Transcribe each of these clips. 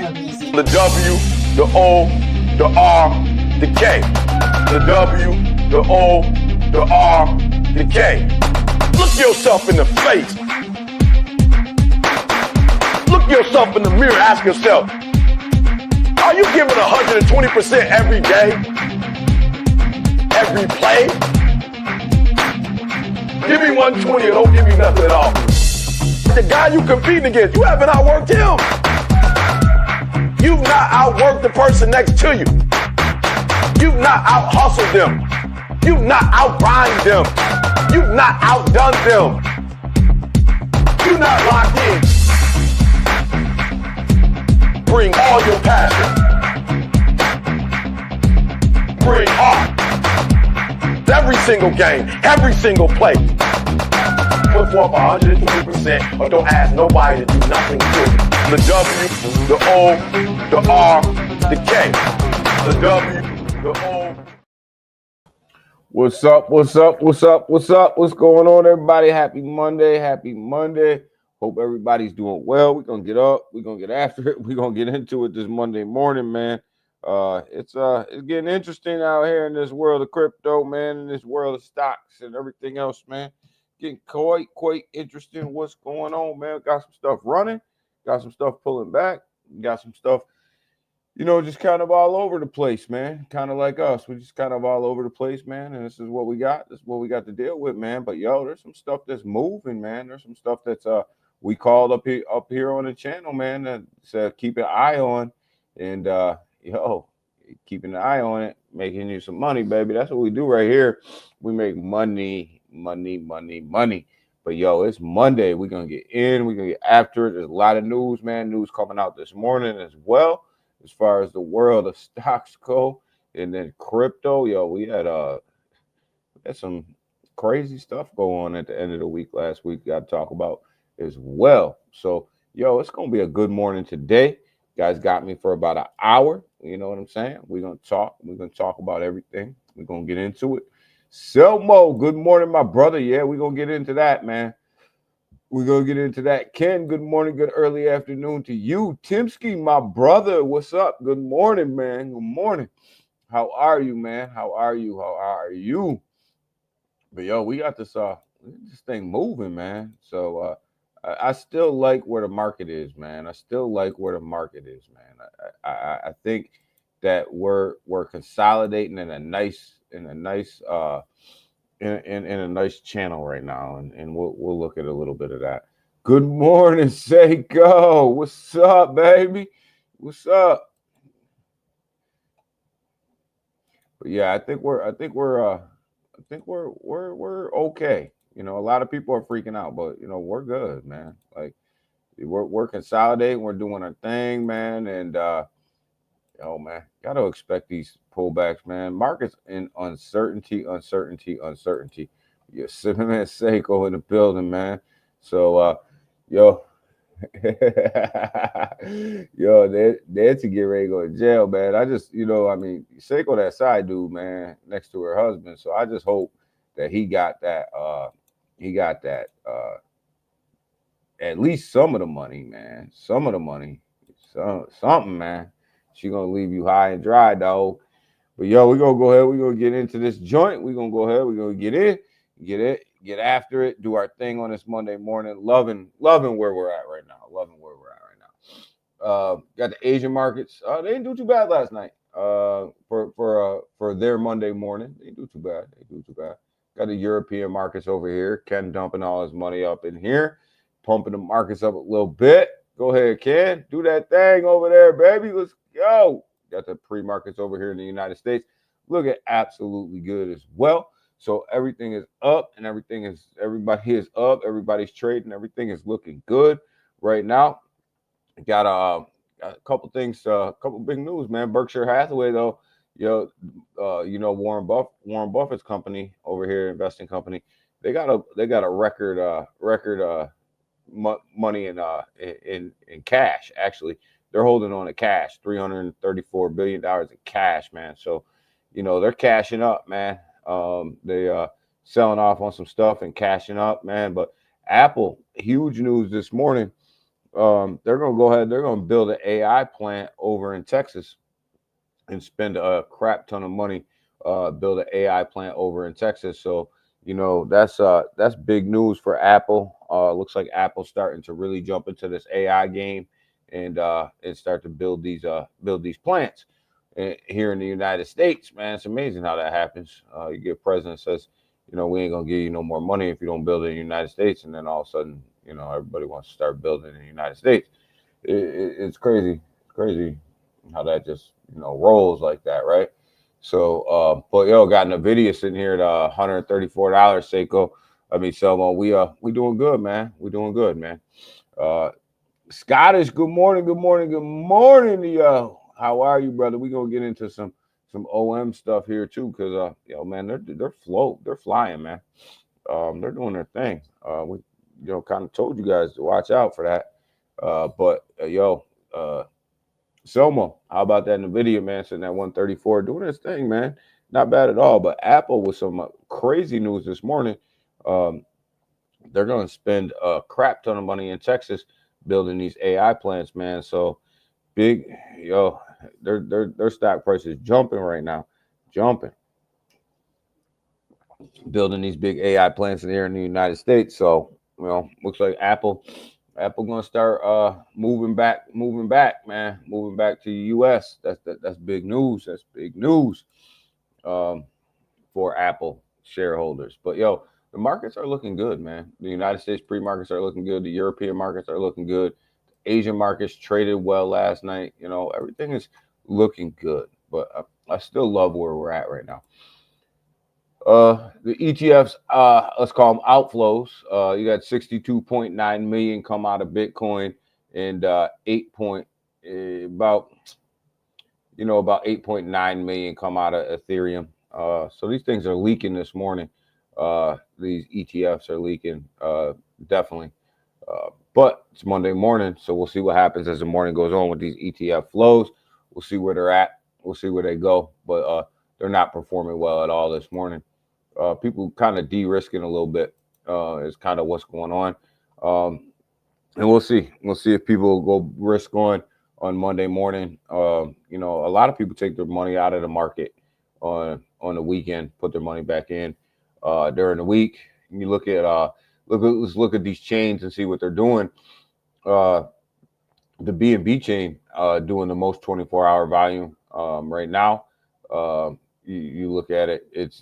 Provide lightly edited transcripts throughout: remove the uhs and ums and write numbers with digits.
The W, the O, the R, the K. The W, the O, the R, the K. Look yourself in the face. Look yourself in the mirror. Ask yourself, are you giving 120% every day? Every play? Give me 120 or don't give me nothing at all. The guy you competing against, you haven't outworked him. You've not outworked the person next to you. You've not out-hustled them. You've not out-grind them. You've not outdone them. You're not locked in. Bring all your passion. Bring heart. Every single game, every single play. Put forth 120% or don't ask nobody to do nothing to you. The W, the O, the R, the K. The W, the O. What's up? What's up? What's up? What's up? What's going on, everybody? Happy Monday. Happy Monday. Hope everybody's doing well. We're going to get up. We're going to get after it. We're going to get into it this Monday morning, man. It's getting interesting out here in this world of crypto, man, in this world of stocks and everything else, man. Getting quite interesting what's going on, man. Got some stuff running, got some stuff pulling back, got some stuff, just kind of all over the place, man. Kind of like us. We're just kind of all over the place, man. And this is what we got. This is what we got to deal with, man. But there's some stuff that's moving, man. There's some stuff that's we called up here on the channel, man, that keep an eye on. And keeping an eye on it, making you some money, baby. That's what we do right here. We make money. But it's Monday. We're gonna get in. We're gonna get after it. There's a lot of news, man. News coming out this morning as well, as far as the world of stocks go, and then crypto. We had some crazy stuff go on at the end of the week last week. Got to talk about as well. So it's gonna be a good morning today. You guys got me for about an hour. You know what I'm saying? We're gonna talk. We're gonna talk about everything. We're gonna get into it. Selmo, good morning, my brother. Yeah, we're going to get into that, man. We're going to get into that. Ken, good morning, good early afternoon to you. Timsky, my brother, what's up? Good morning, man. Good morning. How are you, man? How are you? But, we got this thing moving, man. So, I still like where the market is, man. I think that we're consolidating in a nice channel right now, and we'll look at a little bit of that. Good morning, Seiko. What's up, baby? What's up? But I think we're okay. A lot of people are freaking out, but we're good, man. Like we're consolidating, we're doing our thing, man, and man, gotta expect these pullbacks, man. Markets in uncertainty. You're sitting at Seiko in the building, man. So, they're to get ready to go to jail, man. I just, Seiko, that side dude, man, next to her husband. So I just hope that he got that, at least some of the money, man. Something, man. She gonna leave you high and dry, dog. But we're gonna go ahead. We're gonna get into this joint. We're gonna go ahead. We're gonna get get after it, do our thing on this Monday morning. Loving where we're at right now. Got the Asian markets. They didn't do too bad last night. For their Monday morning. They didn't do too bad. Got the European markets over here. Ken dumping all his money up in here, pumping the markets up a little bit. Go ahead, Ken. Do that thing over there, baby. Let's go. Got the pre-markets over here in the United States. Look at absolutely good as well. So everything is up and everybody is up. Everybody's trading. Everything is looking good right now. Got a couple things, a couple big news, man. Berkshire Hathaway, though, Warren Buffett's company over here, investing company, they got a record money in cash. Actually, they're holding on to cash, $334 billion in cash, man. So, they're cashing up, man. They selling off on some stuff and cashing up, man. But Apple, huge news this morning. they're gonna go ahead. They're gonna build an AI plant over in Texas and spend a crap ton of money. Build an AI plant over in Texas. So that's big news for Apple. Looks like Apple's starting to really jump into this AI game and start to build these plants. And here in the United States, man, it's amazing how that happens. You get a president says, we ain't gonna give you no more money if you don't build it in the United States, and then all of a sudden, everybody wants to start building in the United States. It's crazy. It's crazy how that just rolls like that, right? So, but got Nvidia sitting here at $134, Seiko. I mean, Selma, we doing good, man. We doing good, man. Scottish, good morning to you. How are you, brother? We gonna get into some OM stuff here too, because man, they're flying, man. They're doing their thing. We kind of told you guys to watch out for that. But Selma, how about that Nvidia, man, sitting at 134, doing his thing, man. Not bad at all. But Apple with some crazy news this morning. They're going to spend a crap ton of money in Texas building these AI plants, man. So big, their stock price is jumping right now, jumping. Building these big AI plants in here in the United States. So looks like Apple gonna start moving back, man, moving back to the U.S. That's big news. That's big news for Apple shareholders. But the markets are looking good, man. The United States pre-markets are looking good. The European markets are looking good. Asian markets traded well last night. Everything is looking good. But I still love where we're at right now. The ETFs, let's call them outflows. You got 62.9 million come out of Bitcoin and about 8.9 million come out of Ethereum. So these things are leaking this morning. These ETFs are leaking, definitely. But it's Monday morning, so we'll see what happens as the morning goes on with these ETF flows. We'll see where they're at. We'll see where they go. But they're not performing well at all this morning. People kind of de-risking a little bit is kind of what's going on. And we'll see. We'll see if people go risk on Monday morning. A lot of people take their money out of the market on the weekend, put their money back in during the week. You let's look at these chains and see what they're doing. The BNB chain doing the most 24-hour volume right now. You look at it, it's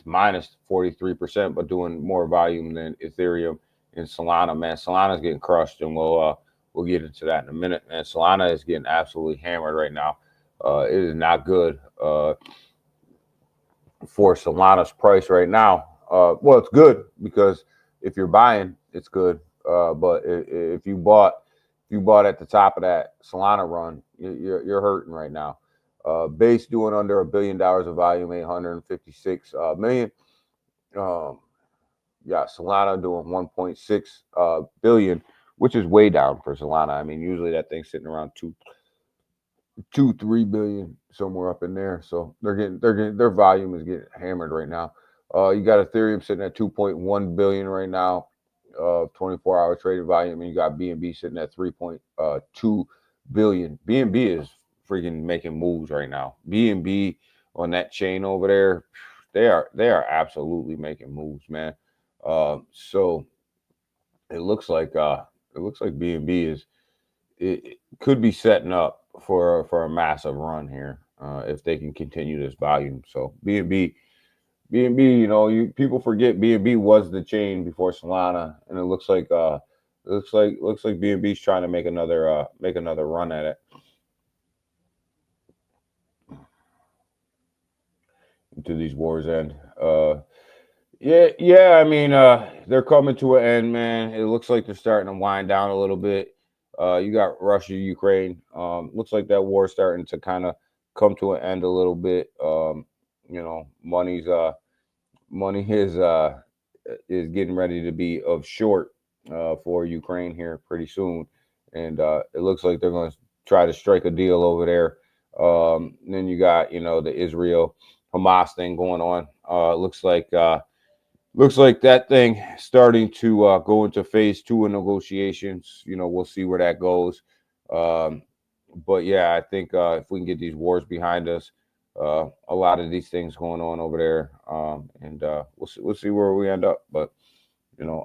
minus 43%, but doing more volume than Ethereum and Solana. Man, Solana's getting crushed, and we'll get into that in a minute. Man, Solana is getting absolutely hammered right now. It is not good for Solana's price right now. Well, it's good because if you're buying, it's good. But if you bought at the top of that Solana run, you're hurting right now. Base doing under $1 billion of volume, 856 million. Solana doing 1.6 billion, which is way down for Solana. I mean, usually that thing's sitting around 3 billion, somewhere up in there. So their volume is getting hammered right now. You got Ethereum sitting at 2.1 billion right now, 24-hour trading volume, and you got BNB sitting at 3.2 billion. BNB is freaking making moves right now. BNB on that chain over there, they are absolutely making moves, man. So it looks like BNB it could be setting up for a massive run here if they can continue this volume. So BNB, people forget BNB was the chain before Solana, and it looks like BNB's trying to make another run at it. To these wars end. I mean, they're coming to an end, man. It looks like they're starting to wind down a little bit. You got Russia, Ukraine. Looks like that war starting to kind of come to an end a little bit. Money is getting ready to be of short for Ukraine here pretty soon, and it looks like they're going to try to strike a deal over there. Then you got the Israel Hamas thing going on. Looks like looks like that thing starting to go into phase 2 of negotiations. We'll see where that goes. Um, but yeah, I think if we can get these wars behind us, a lot of these things going on over there, and we'll see where we end up. But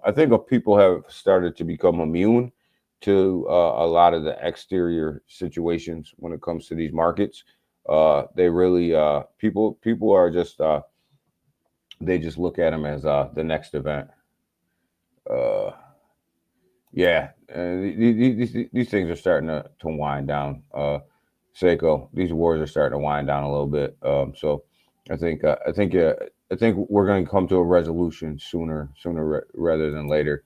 I think people have started to become immune to a lot of the exterior situations when it comes to these markets. They really people are just they just look at them as the next event. Uh, yeah, these things are starting to wind down. Seiko, these wars are starting to wind down a little bit. So I think we're going to come to a resolution sooner rather than later.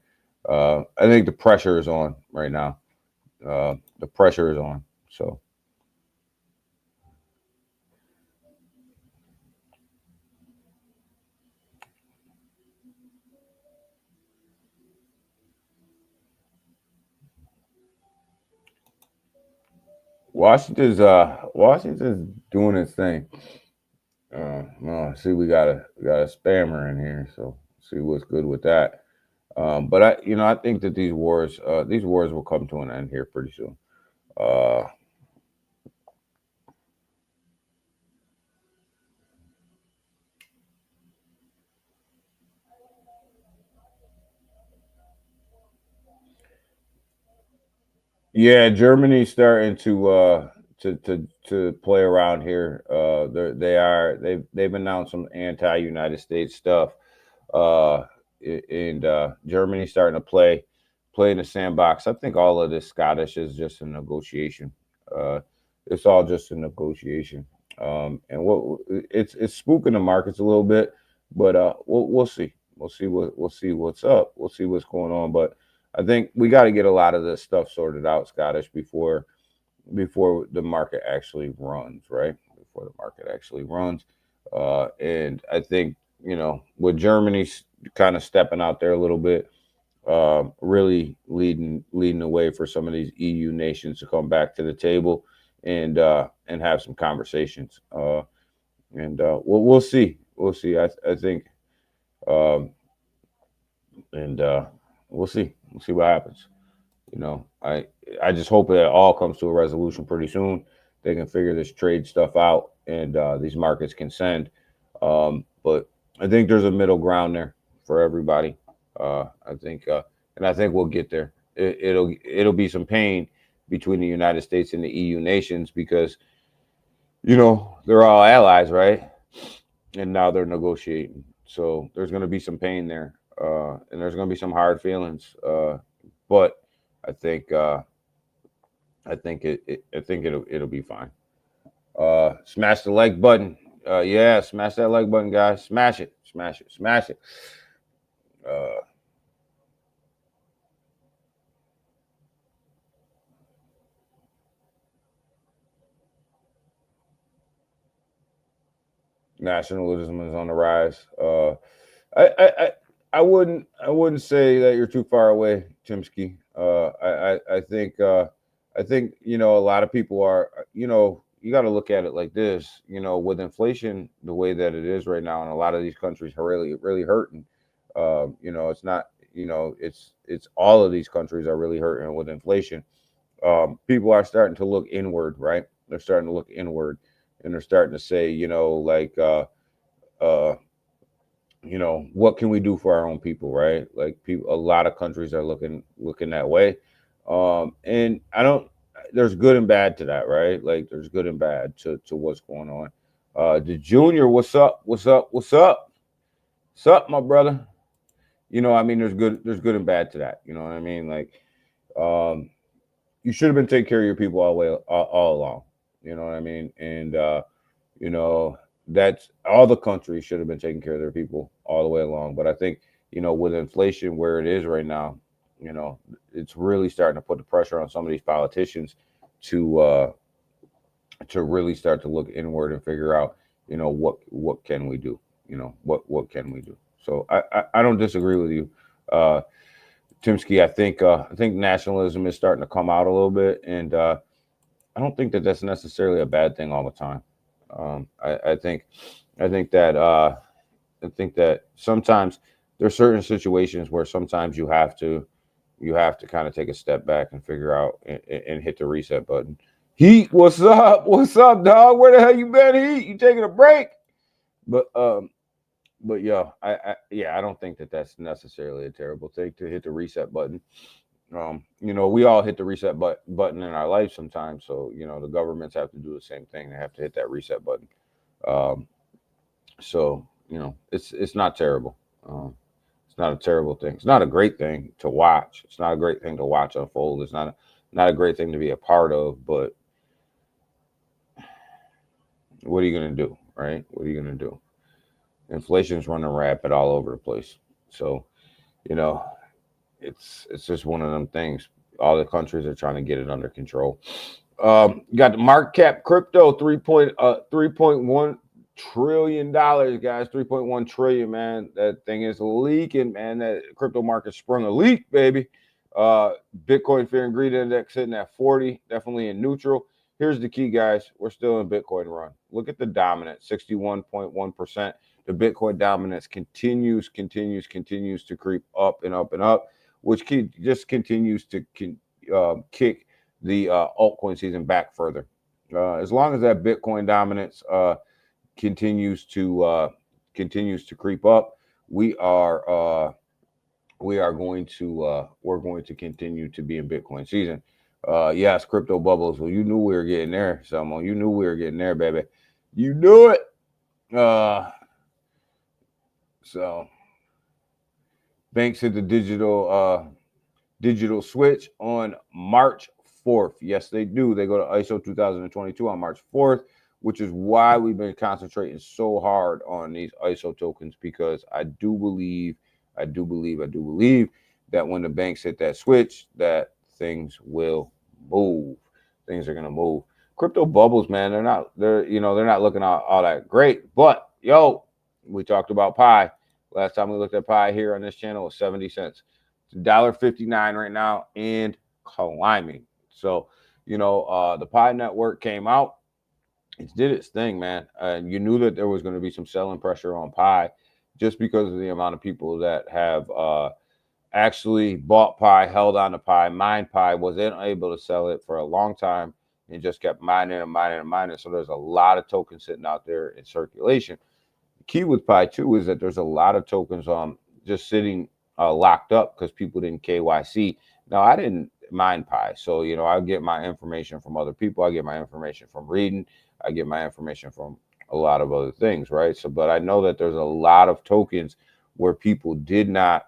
I think the pressure is on right now. The pressure is on. So Washington's doing its thing. See, we got a spammer in here, so see what's good with that. But I think that these wars will come to an end here pretty soon. Uh, yeah, Germany's starting to play around here. They've announced some anti-United States stuff. Uh, and Germany's starting to play in the sandbox. I think all of this Scottish is just a negotiation. Uh, it's all just a negotiation. And it's spooking the markets a little bit, but we'll see. We'll see what's up. We'll see what's going on. But I think we got to get a lot of this stuff sorted out, Scottish, before the market actually runs, right? Before the market actually runs. And I think, with Germany kind of stepping out there a little bit, really leading the way for some of these EU nations to come back to the table and have some conversations. And we'll see. We'll see. I think, um, and we'll see. We'll see what happens. I just hope that it all comes to a resolution pretty soon. They can figure this trade stuff out, and these markets can send. But I think there's a middle ground there for everybody. And I think we'll get there. It'll be some pain between the United States and the EU nations because they're all allies, right? And now they're negotiating. So there's going to be some pain there, and there's going to be some hard feelings. But I think it'll be fine. Smash the like button. Yeah, smash that like button, guys. Smash it, smash it, smash it. Uh, Nationalism is on the rise. I, I, I, I wouldn't say that you're too far away, Timsky. I think a lot of people are. You got to look at it like this. With inflation the way that it is right now, and a lot of these countries are really really hurting. It's not. It's all of these countries are really hurting with inflation. People are starting to look inward, right? They're starting to look inward, and they're starting to say, like, uh, what can we do for our own people, right? Like, people, a lot of countries are looking that way, and I don't. There's good and bad to that, right? Like, there's good and bad to what's going on. The junior, what's up? What's up? What's up? What's up, my brother? There's good and bad to that. You know what I mean? Like, um, you should have been taking care of your people all along. You know what I mean? And you know that's all the countries should have been taking care of their people all the way along. But I think with inflation where it is right now, you know it's really starting to put the pressure on some of these politicians to uh, to really start to look inward and figure out what can we do. What can we do. So I don't disagree with you. Uh, Timsky, I think nationalism is starting to come out a little bit, and I don't think that that's necessarily a bad thing all the time. I think that sometimes. there's certain situations where sometimes you have to kind of take a step back and figure out and hit the reset button. Heat, what's up? What's up, dog? Where the hell you been, Heat? You taking a break? But yeah, I don't think that that's necessarily a terrible thing to hit the reset button. We all hit the reset button in our life sometimes. So the governments have to do the same thing. They have to hit that reset button. Um, so it's not terrible. It's not a terrible thing. It's not a great thing to watch. It's not a great thing to watch unfold. It's not a great thing to be a part of. But what are you gonna do, right? What are you gonna do? Inflation's running rapid all over the place. So you know, it's just one of them things. All the countries are trying to get it under control. You got the market cap crypto 3.1 trillion dollars, guys. 3.1 trillion, man. That thing is leaking, man. That crypto market sprung a leak, baby. Bitcoin Fear and Greed Index sitting at 40, definitely in neutral. Here's the key, guys. We're still in Bitcoin run. Look at the dominance, 61.1%. The Bitcoin dominance continues to creep up and up and up, which just continues to kick the altcoin season back further. As long as that Bitcoin dominance continues to creep up, we're going to continue to be in Bitcoin season. Yes, crypto bubbles. Well, you knew we were getting there, someone. You knew we were getting there, baby. You knew it. So banks hit the digital switch on March 4th. Yes, they do. They go to ISO 2022 on March 4th, which is why we've been concentrating so hard on these ISO tokens, because I do believe that when the banks hit that switch, that things will move. Things are going to move. Crypto bubbles, man, they're not looking all that great. But we talked about Pi. Last time we looked at Pi here on this channel was 70 cents. It's $1.59 right now and climbing. So, the Pi network came out. It did its thing, man. And you knew that there was going to be some selling pressure on Pi just because of the amount of people that have actually bought Pi, held on to Pi, mined Pi, wasn't able to sell it for a long time and just kept mining and mining and mining. So there's a lot of tokens sitting out there in circulation. The key with Pi too is that there's a lot of tokens just sitting locked up because people didn't KYC. Now, I didn't mine Pi, so I get my information from other people. I get my information from reading. I get my information from a lot of other things, right? So, but I know that there's a lot of tokens where people did not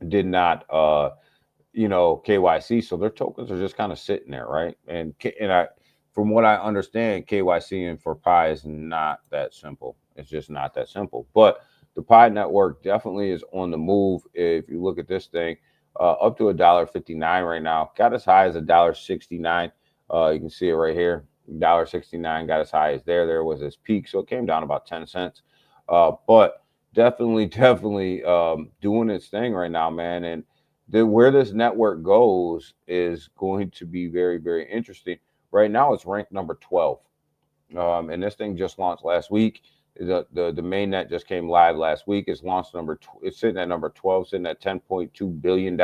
KYC, so their tokens are just kind of sitting there, right? And from what I understand, KYCing for Pi is not that simple. It's just not that simple. But the Pi network definitely is on the move. If you look at this thing, up to $1.59 right now, got as high as $1.69. You can see it right here. $1.69 got as high as there was its peak, so it came down about 10 cents. But definitely doing its thing right now, man. And where this network goes is going to be very, very interesting. Right now, it's ranked number 12, and this thing just launched last week. The mainnet just came live last week. It's launched it's sitting at number 12, sitting at $10.2 billion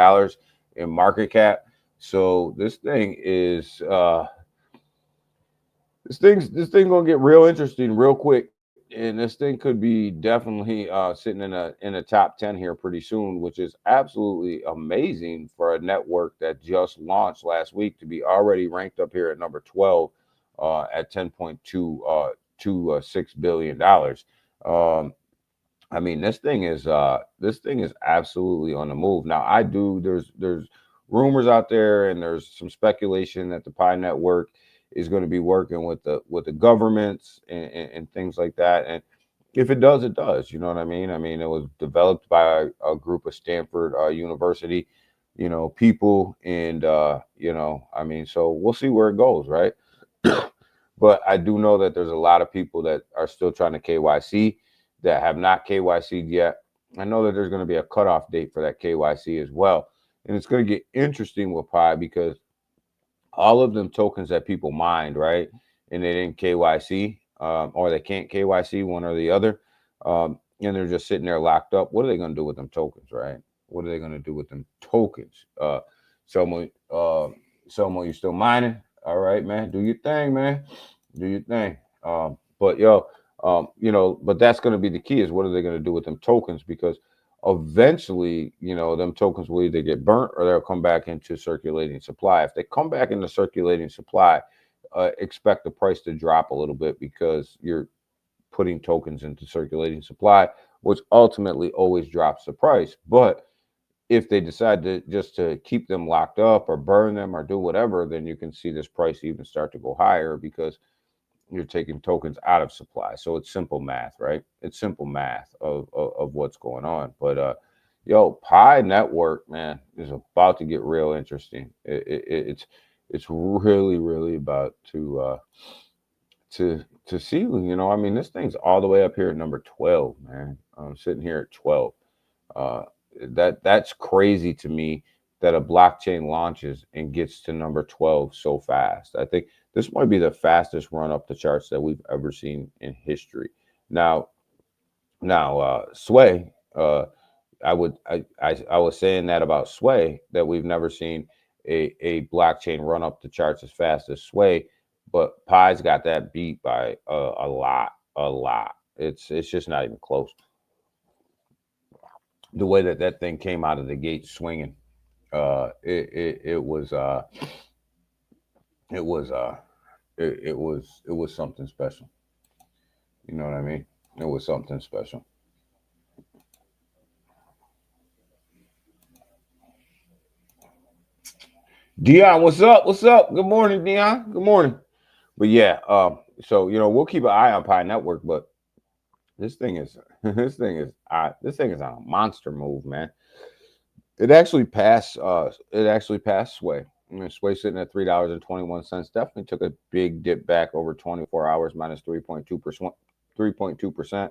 in market cap. So this thing is this thing gonna get real interesting real quick, and this thing could be definitely sitting in a top 10 here pretty soon, which is absolutely amazing for a network that just launched last week to be already ranked up here at number 12 at $10.26 billion. I mean, this thing is absolutely on the move. Now, there's rumors out there, and there's some speculation that the Pi network is going to be working with the governments and things like that. And if it does, it does. You know what I mean? I mean, it was developed by a group of Stanford University, people, and I mean, so we'll see where it goes, right? But I do know that there's a lot of people that are still trying to KYC that have not KYC'd yet. I know that there's going to be a cutoff date for that KYC as well. And it's going to get interesting with Pi because all of them tokens that people mined, right, and they didn't KYC or they can't KYC, one or the other, and they're just sitting there locked up, what are they going to do with them tokens, right? What are they going to do with them tokens? Someone, someone, you still mining? All right, man, do your thing, man, do your thing. But yo, but that's going to be the key is what are they going to do with them tokens? Because eventually, them tokens will either get burnt or they'll come back into circulating supply. If they come back into circulating supply, expect the price to drop a little bit because you're putting tokens into circulating supply, which ultimately always drops the price. But if they decide to keep them locked up or burn them or do whatever, then you can see this price even start to go higher because you're taking tokens out of supply. So it's simple math, right? It's simple math of what's going on. But Pi Network, man, is about to get real interesting. It's really, really about to see. I mean, this thing's all the way up here at number 12, man. I'm sitting here at 12. That's crazy to me that a blockchain launches and gets to number 12 so fast. I think this might be the fastest run up the charts that we've ever seen in history. Now, Sway, I was saying that about Sway, that we've never seen a blockchain run up the charts as fast as Sway, but Pi's got that beat by a lot. It's just not even close. The way that thing came out of the gate swinging, it was something special. You know what I mean? It was something special. Dion, what's up? What's up? Good morning, Dion. Good morning. But yeah, so we'll keep an eye on Pi Network, but this thing is on a monster move, man. It actually passed Sway. I mean, Sway sitting at $3.21. Definitely took a big dip back over 24 hours, minus 3.2%. 3.2%.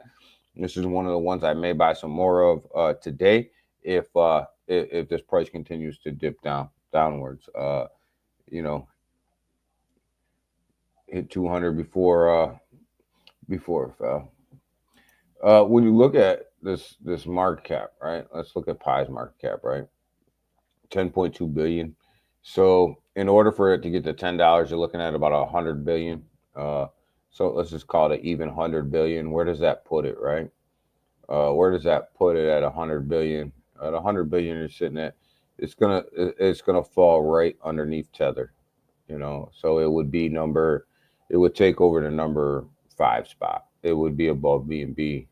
This is one of the ones I may buy some more of today if this price continues to dip downwards. Hit 200 before it fell. When you look at this market cap, right? Let's look at Pi's market cap, right? 10.2 billion. So in order for it to get to $10, you're looking at about 100 billion. So let's just call it an even 100 billion. Where does that put it, right? Where does that put it at 100 billion? At 100 billion, you're sitting at it's gonna fall right underneath Tether, So it would be it would take over the number 5 spot. It would be above BNB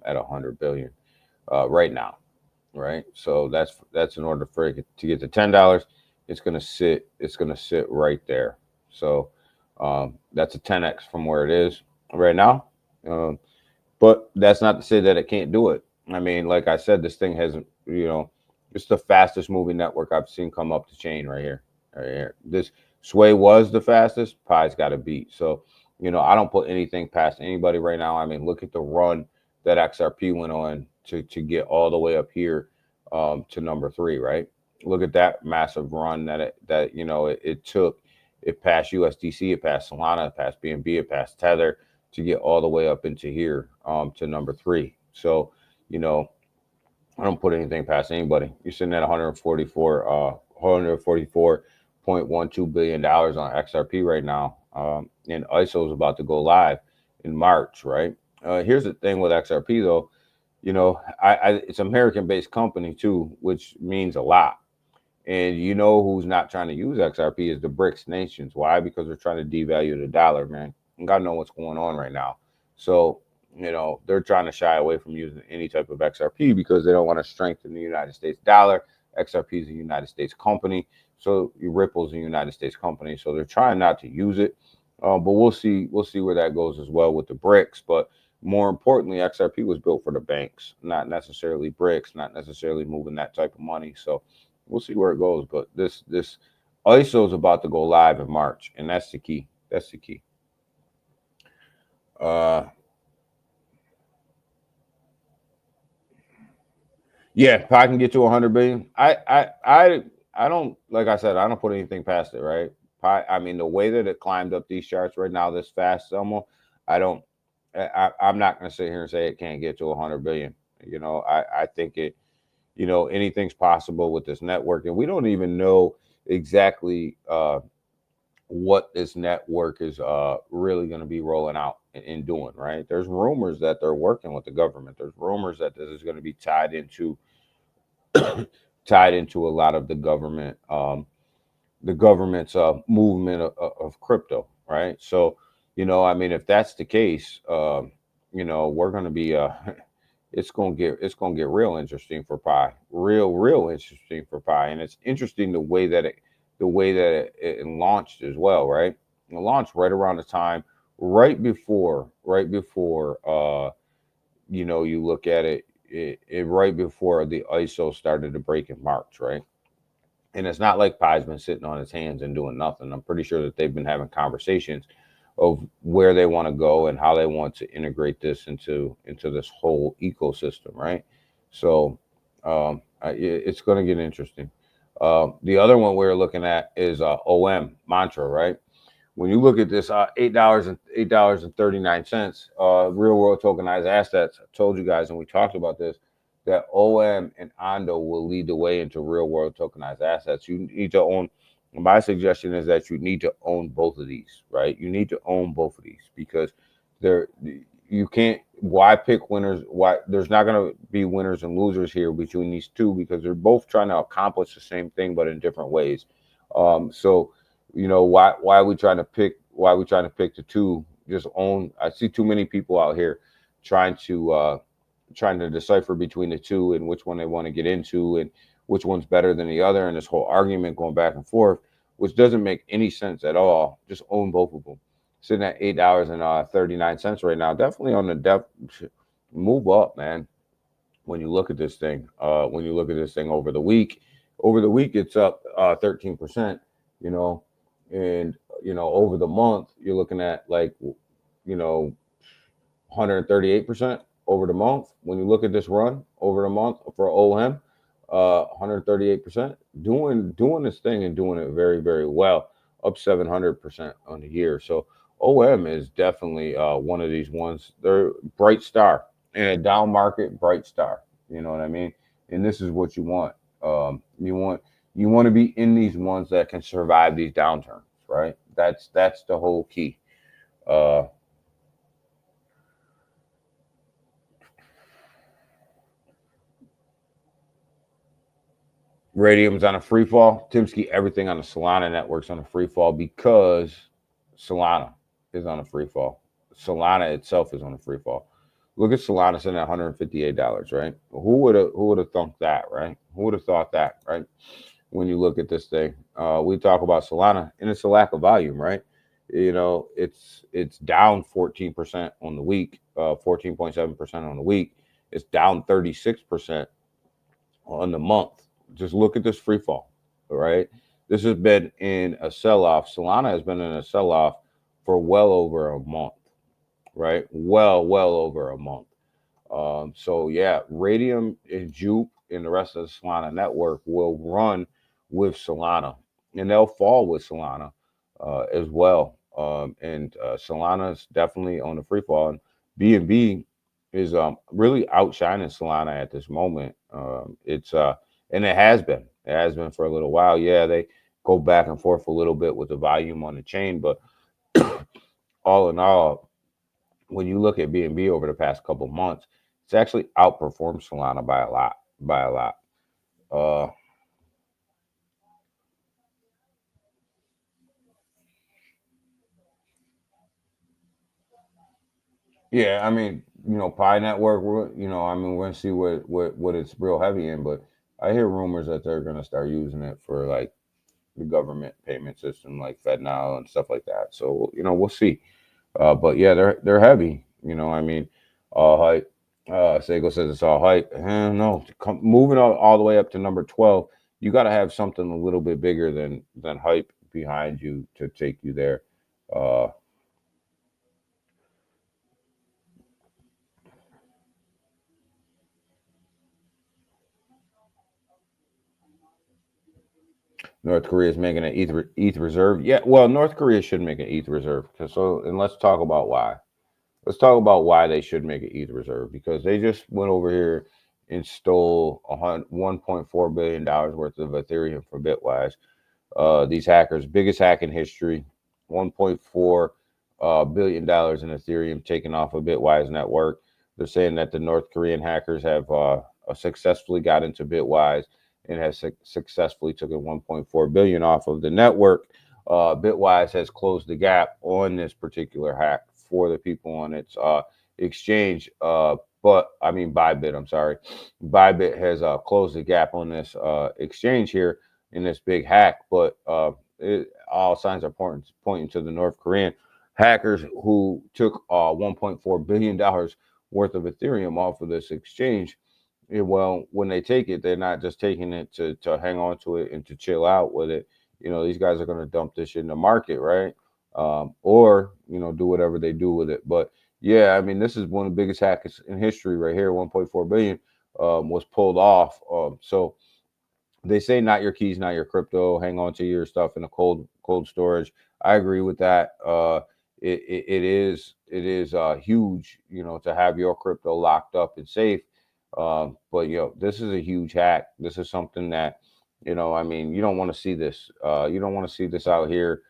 at 100 billion right now, right? So that's in order for it to get to $10, it's gonna sit right there. So that's a 10x from where it is right now. But that's not to say that it can't do it. I mean, like I said, this thing hasn't, it's the fastest moving network I've seen come up the chain right here. Right here. This Sway was the fastest. Pi's got to beat. So, I don't put anything past anybody right now. I mean, look at the run that XRP went on to get all the way up here to number 3, right? Look at that massive run that it took. It passed USDC, it passed Solana, it passed BNB, it passed Tether to get all the way up into here to number 3. So, I don't put anything past anybody. You're sitting at $144.12 billion on XRP right now. And ISO is about to go live in March, right? Here's the thing with XRP though, it's an American-based company too, which means a lot. And who's not trying to use XRP is the BRICS nations. Why? Because they're trying to devalue the dollar, man. And God knows what's going on right now. So, they're trying to shy away from using any type of XRP because they don't want to strengthen the United States dollar. XRP is a United States company. So Ripple is a United States company. So they're trying not to use it. But we'll see where that goes as well with the BRICS. But more importantly, XRP was built for the banks, not necessarily BRICS, not necessarily moving that type of money. So we'll see where it goes. But this ISO is about to go live in March, and that's the key. That's the key. Yeah, if I can get to 100 billion, I don't, like I said, I don't put anything past it, right? I mean, the way that it climbed up these charts right now this fast, Selma, I don't I'm not going to sit here and say it can't get to 100 billion. I think it. Anything's possible with this network, and we don't even know exactly what this network is really going to be rolling out and doing. Right? There's rumors that they're working with the government. There's rumors that this is going to be tied into a lot of the government's movement of crypto, right? So, I mean, if that's the case, we're going to be, it's gonna get real interesting for Pi, real interesting for Pi, and it's interesting the way that it launched as well, right? It launched right around the time, right before, you look at it right before the ISO started to break in March, right? And it's not like Pi's been sitting on his hands and doing nothing. I'm pretty sure that they've been having conversations of where they want to go and how they want to integrate this into this whole ecosystem, right? So it's going to get interesting. The other one we're looking at is OM Mantra, right? When you look at this $8.39, real world tokenized assets, I told you guys, and we talked about this, that OM and Ondo will lead the way into real world tokenized assets. You need to own. My suggestion is that you need to own both of these, right? You need to own both of these because they're you can't. Why pick winners? Why there's not going to be winners and losers here between these two because they're both trying to accomplish the same thing but in different ways. So why are we trying to pick? Why are we trying to pick the two? Just own. I see too many people out here trying to decipher between the two and which one they want to get into and which one's better than the other, and this whole argument going back and forth, which doesn't make any sense at all. Just own both of them. Sitting at $8.39 right now, definitely on the move up, man. When you look at this thing, over the week it's up 13%. You know, and over the month you're looking at like 138% over the month. When you look at this run over the month for OM, 138%, doing this thing and doing it very, very well, up 700% on the year. So OM is definitely one of these ones. They're bright star in a down market, bright star. You know what I mean? And this is what you want. You want to be in these ones that can survive these downturns, right? That's the whole key. Uh, Radium's on a free fall. Timsky, everything on the Solana network's on a free fall because Solana is on a free fall. Solana itself is on a free fall. Look at Solana sitting at $158, right? Who would have thunk that, right? Who would have thought that, right? When you look at this thing, we talk about Solana, and it's a lack of volume, right? It's down 14% on the week, 14.7% on the week. It's down 36% on the month. Just look at this free fall, right? This has been in a sell-off. Solana has been in a sell-off for well over a month, right? Well over a month. So yeah, Radium and Jupe and the rest of the Solana network will run with Solana, and they'll fall with Solana as well. And Solana is definitely on the free fall. And BNB is really outshining Solana at this moment. It's and it has been. It has been for a little while. Yeah, they go back and forth a little bit with the volume on the chain, but all in all, when you look at BNB over the past couple months, it's actually outperformed Solana by a lot. Uh, yeah, I mean, Pi Network, we're gonna see what it's real heavy in, but I hear rumors that they're gonna start using it for like the government payment system, like FedNow and stuff like that. So we'll see. But yeah, they're heavy. I mean, all hype. Sago says it's all hype. No, moving all the way up to number 12, you got to have something a little bit bigger than hype behind you to take you there. Uh, North Korea is making an ETH reserve. Yeah, well, North Korea should make an ETH reserve. And let's talk about why. let's talk about why they should make an ETH reserve, because they just went over here and stole $1.4 billion worth of Ethereum from Bitwise. These hackers, biggest hack in history, $1.4 billion in Ethereum taken off of Bitwise network. They're saying that the North Korean hackers have successfully got into Bitwise and has successfully taken 1.4 billion off of the network. Bitwise has closed the gap on this particular hack for the people on its exchange. Bybit, I'm sorry. Bybit has closed the gap on this exchange here in this big hack, but all signs are pointing to the North Korean hackers who took $1.4 billion worth of Ethereum off of this exchange. Well, when they take it, they're not just taking it to hang on to it and to chill out with it. These guys are going to dump this shit in the market, right? Or do whatever they do with it. But yeah, I mean, this is one of the biggest hacks in history right here. 1.4 billion was pulled off. So they say not your keys, not your crypto. Hang on to your stuff in a cold storage. I agree with that. It is huge, to have your crypto locked up and safe. But this is a huge hack. This is something that, you don't want to see this. You don't want to see this out here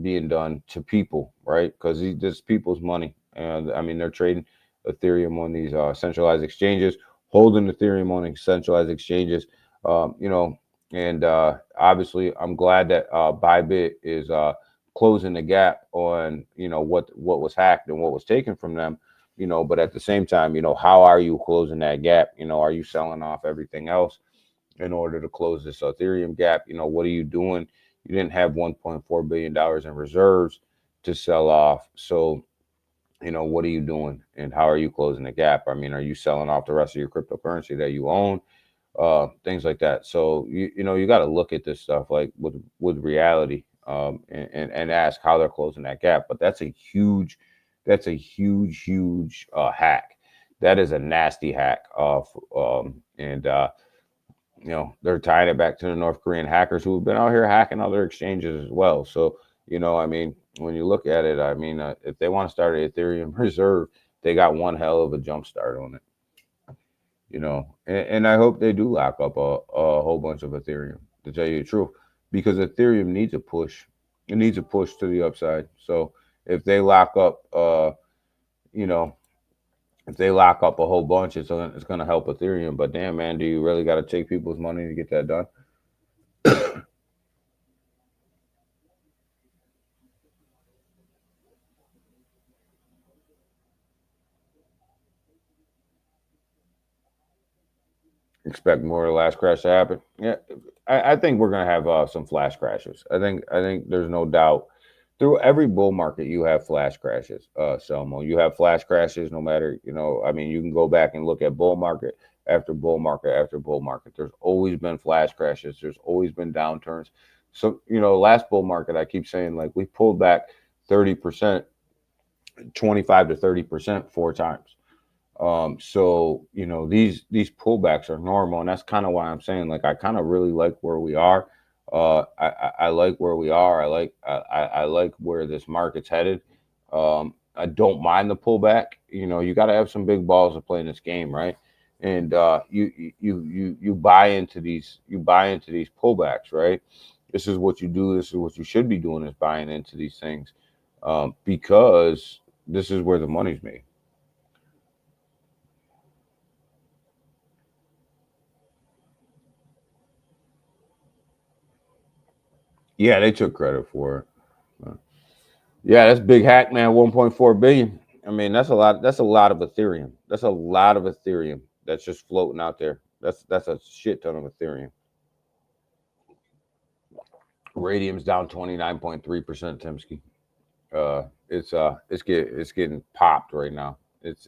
being done to people, right? Because this people's money. And they're trading Ethereum on these centralized exchanges, holding Ethereum on centralized exchanges. And obviously, I'm glad that Bybit is closing the gap on what was hacked and what was taken from them. But at the same time, how are you closing that gap? Are you selling off everything else in order to close this Ethereum gap? What are you doing? You didn't have $1.4 billion in reserves to sell off. So, what are you doing and how are you closing the gap? Are you selling off the rest of your cryptocurrency that you own? Things like that. So, you got to look at this stuff like with reality and ask how they're closing that gap. But that's a huge hack. That is a nasty hack. They're tying it back to the North Korean hackers who have been out here hacking other exchanges as well. So, when you look at it, if they want to start an Ethereum reserve, they got one hell of a jump start on it. And I hope they do lock up a whole bunch of Ethereum, to tell you the truth, because Ethereum needs a push. It needs a push to the upside. So if they lock up, if they lock up a whole bunch, it's going to help Ethereum. But damn, man, do you really got to take people's money to get that done? Expect more of the last crash to happen. Yeah, I think we're going to have some flash crashes. I think there's no doubt. Through every bull market, you have flash crashes. Selmo, you have flash crashes. No matter, you can go back and look at bull market after bull market after bull market. There's always been flash crashes. There's always been downturns. So last bull market, I keep saying, like, we pulled back 30%, 25 to 30% 4 times. So these pullbacks are normal, and that's kind of why I'm saying, like, I kind of really like where we are. I like where we are. I like where this market's headed. I don't mind the pullback. You got to have some big balls to play in this game, right? And you buy into these pullbacks, right? This is what you do. This is what you should be doing, is buying into these things, because this is where the money's made. Yeah, they took credit for it. Yeah, that's big hack, man. 1.4 billion. That's a lot. That's a lot of Ethereum. That's a lot of Ethereum that's just floating out there. That's a shit ton of Ethereum. Radium's down 29.3%, Timsky. It's getting popped right now. It's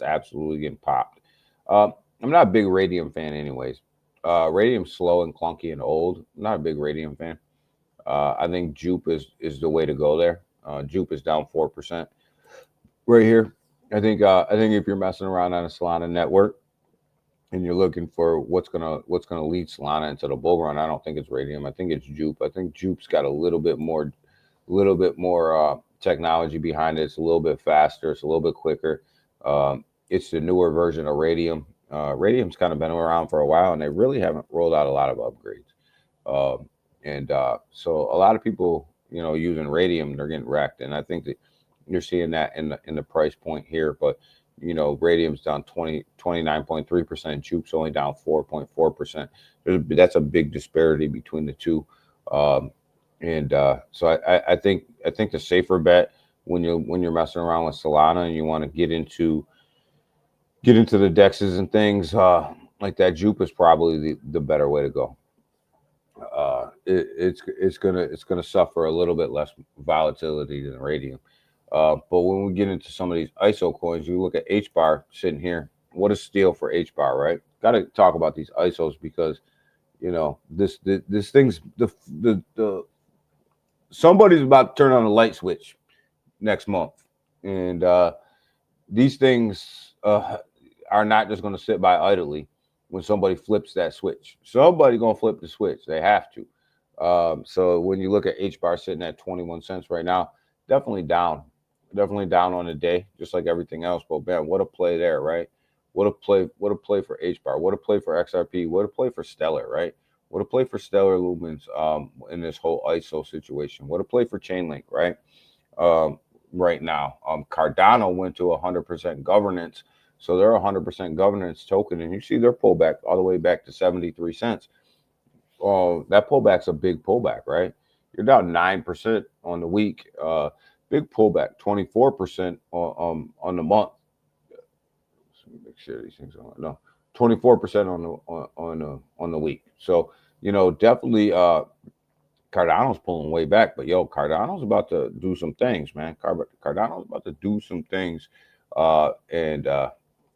absolutely getting popped. I'm not a big Radium fan, anyways. Radium's slow and clunky and old. I'm not a big Radium fan. I think Jupe is the way to go there. Jupe is down 4% right here. I think if you're messing around on a Solana network and you're looking for what's gonna lead Solana into the bull run, I don't think it's Radium. I think it's Jupe. I think Jupe's got a little bit more technology behind it. It's a little bit faster. It's a little bit quicker. It's the newer version of Radium. Radium's kind of been around for a while, and they really haven't rolled out a lot of upgrades. So a lot of people, using Radium, they're getting wrecked, and I think that you're seeing that in the price point here. But Radium's down 29.3%. Juke's only down 4.4%. That's a big disparity between the two. So I think the safer bet when you're messing around with Solana and you want to get into the dexes and things like that, Jupe is probably the better way to go. It's gonna suffer a little bit less volatility than Radium. But when we get into some of these ISO coins, you look at HBAR sitting here. What a steal for HBAR, right? Got to talk about these ISOs because this thing's the somebody's about to turn on a light switch next month, and these things are not just going to sit by idly when somebody flips that switch. Somebody going to flip the switch. They have to. So when you look at HBAR sitting at 21 cents right now, definitely down on the day, just like everything else. But man, what a play there, right? What a play for HBAR. What a play for XRP. What a play for Stellar, right? What a play for Stellar Lumens in this whole ISO situation. What a play for Chainlink, right? Right now, Cardano went to 100% governance, so they're a 100% governance token, and you see their pullback all the way back to 73 cents. That pullback's a big pullback, right? You're down 9% on the week. Big pullback, 24% on the month. Let me make sure these things are no 24% on the week. So definitely Cardano's pulling way back, but Cardano's about to do some things, man. Cardano's about to do some things, and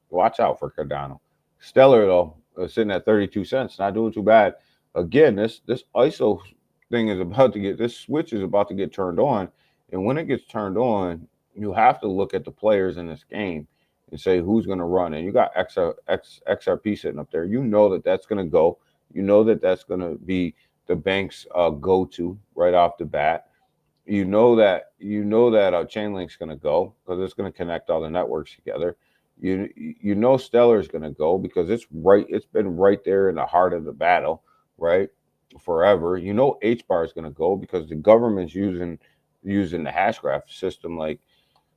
watch out for Cardano. Stellar though, sitting at 32 cents, not doing too bad. Again, this ISO thing is about to get, this switch is about to get turned on, and when it gets turned on, you have to look at the players in this game and say who's going to run. And you got XRP sitting up there. You know that's going to go. You know that's going to be the bank's go-to right off the bat. You know that Chainlink's going to go because it's going to connect all the networks together. You know Stellar is going to go because it's been right there in the heart of the battle, right? Forever. You know HBAR is going to go because the government's using the Hashgraph system like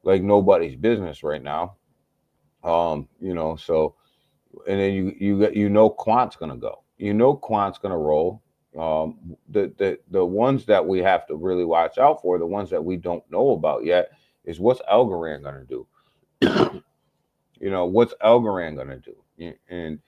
nobody's business right now. So, and then you know Quant's going to go. You know Quant's going to roll. The ones that we have to really watch out for, the ones that we don't know about yet, is what's Algorand going to do. What's Algorand going to do, and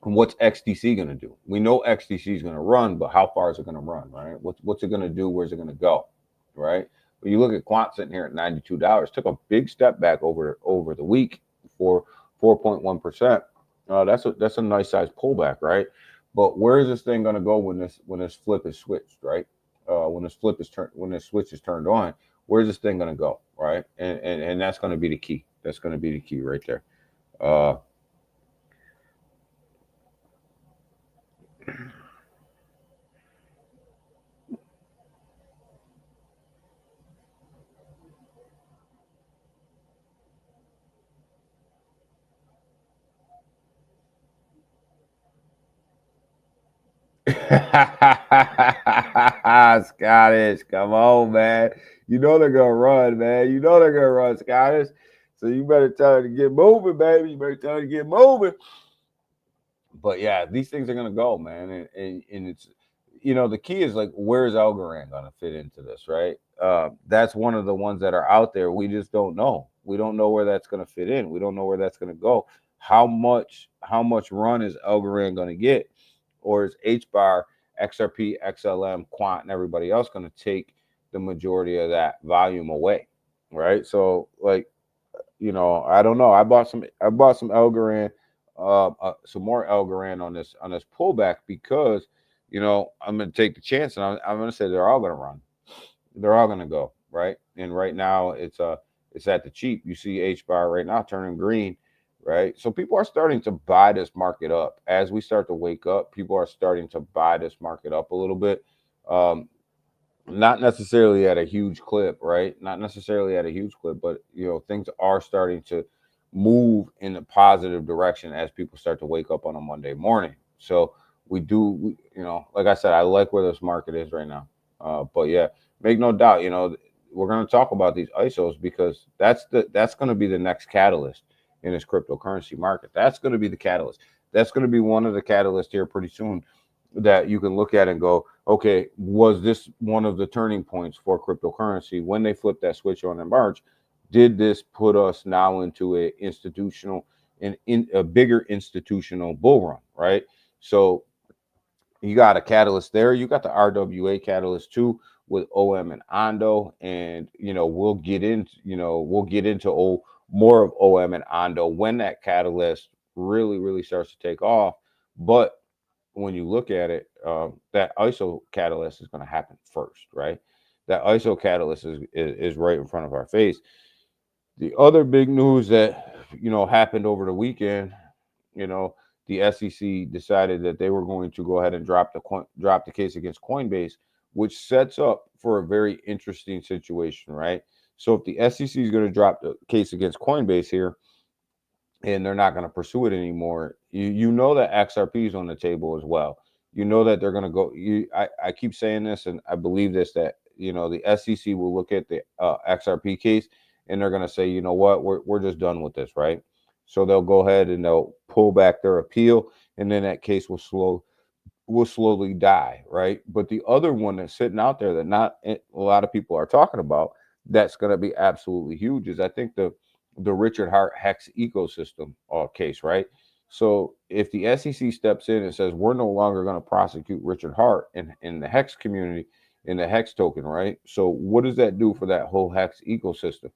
what's XDC going to do? We know XDC is going to run, but how far is it going to run, right? What's it going to do? Where's it going to go, right? But you look at Quant sitting here at $92, took a big step back over the week for 4.1%. That's a nice size pullback, right? But where is this thing going to go when this flip is switched, right? When this switch is turned on, where's this thing going to go, right? And that's going to be the key. That's going to be the key right there. Scottish, come on, man. You know they're gonna run, man. You know they're gonna run, Scottish. So you better tell her to get moving, baby. You better tell her to get moving. But yeah, these things are gonna go, man. And it's the key is like, where's Algorand gonna fit into this, right? That's one of the ones that are out there. We just don't know. We don't know where that's gonna fit in. We don't know where that's gonna go. How much run is Algorand gonna get? Or is HBAR, XRP, XLM, Quant, and everybody else going to take the majority of that volume away, right? So, I don't know. I bought some Algorand, some more Algorand on this pullback because, I'm going to take the chance and I'm going to say they're all going to run. They're all going to go, right? And right now it's at the cheap. You see HBAR right now turning green. Right. So people are starting to buy this market up. As we start to wake up, people are starting to buy this market up a little bit. not necessarily at a huge clip, right? Not necessarily at a huge clip, but things are starting to move in a positive direction as people start to wake up on a Monday morning. So like I said, I like where this market is right now. But yeah, make no doubt, we're going to talk about these ISOs because that's going to be the next catalyst in this cryptocurrency market. That's going to be the catalyst. That's going to be one of the catalysts here pretty soon that you can look at and go, okay, was this one of the turning points for cryptocurrency when they flipped that switch on in March? Did this put us now into a bigger institutional bull run, right? So you got a catalyst there. You got the RWA catalyst too with OM and Ondo, and we'll get into more of OM and Ondo when that catalyst really starts to take off. But when you look at it, that ISO catalyst is going to happen first, right? That ISO catalyst is right in front of our face. The other big news that happened over the weekend, the SEC decided that they were going to go ahead and drop the case against Coinbase, which sets up for a very interesting situation, right? So if the SEC is going to drop the case against Coinbase here, and they're not going to pursue it anymore, you know that XRP is on the table as well. You know that they're going to go. I keep saying this, and I believe this, that the SEC will look at the XRP case, and they're going to say, you know what, we're just done with this, right? So they'll go ahead and they'll pull back their appeal, and then that case will slowly die, right? But the other one that's sitting out there that not a lot of people are talking about, that's going to be absolutely huge, is I think the Richard Hart Hex ecosystem case, right? So if the SEC steps in and says we're no longer going to prosecute Richard Hart in the Hex community, in the Hex token, right? So what does that do for that whole Hex ecosystem?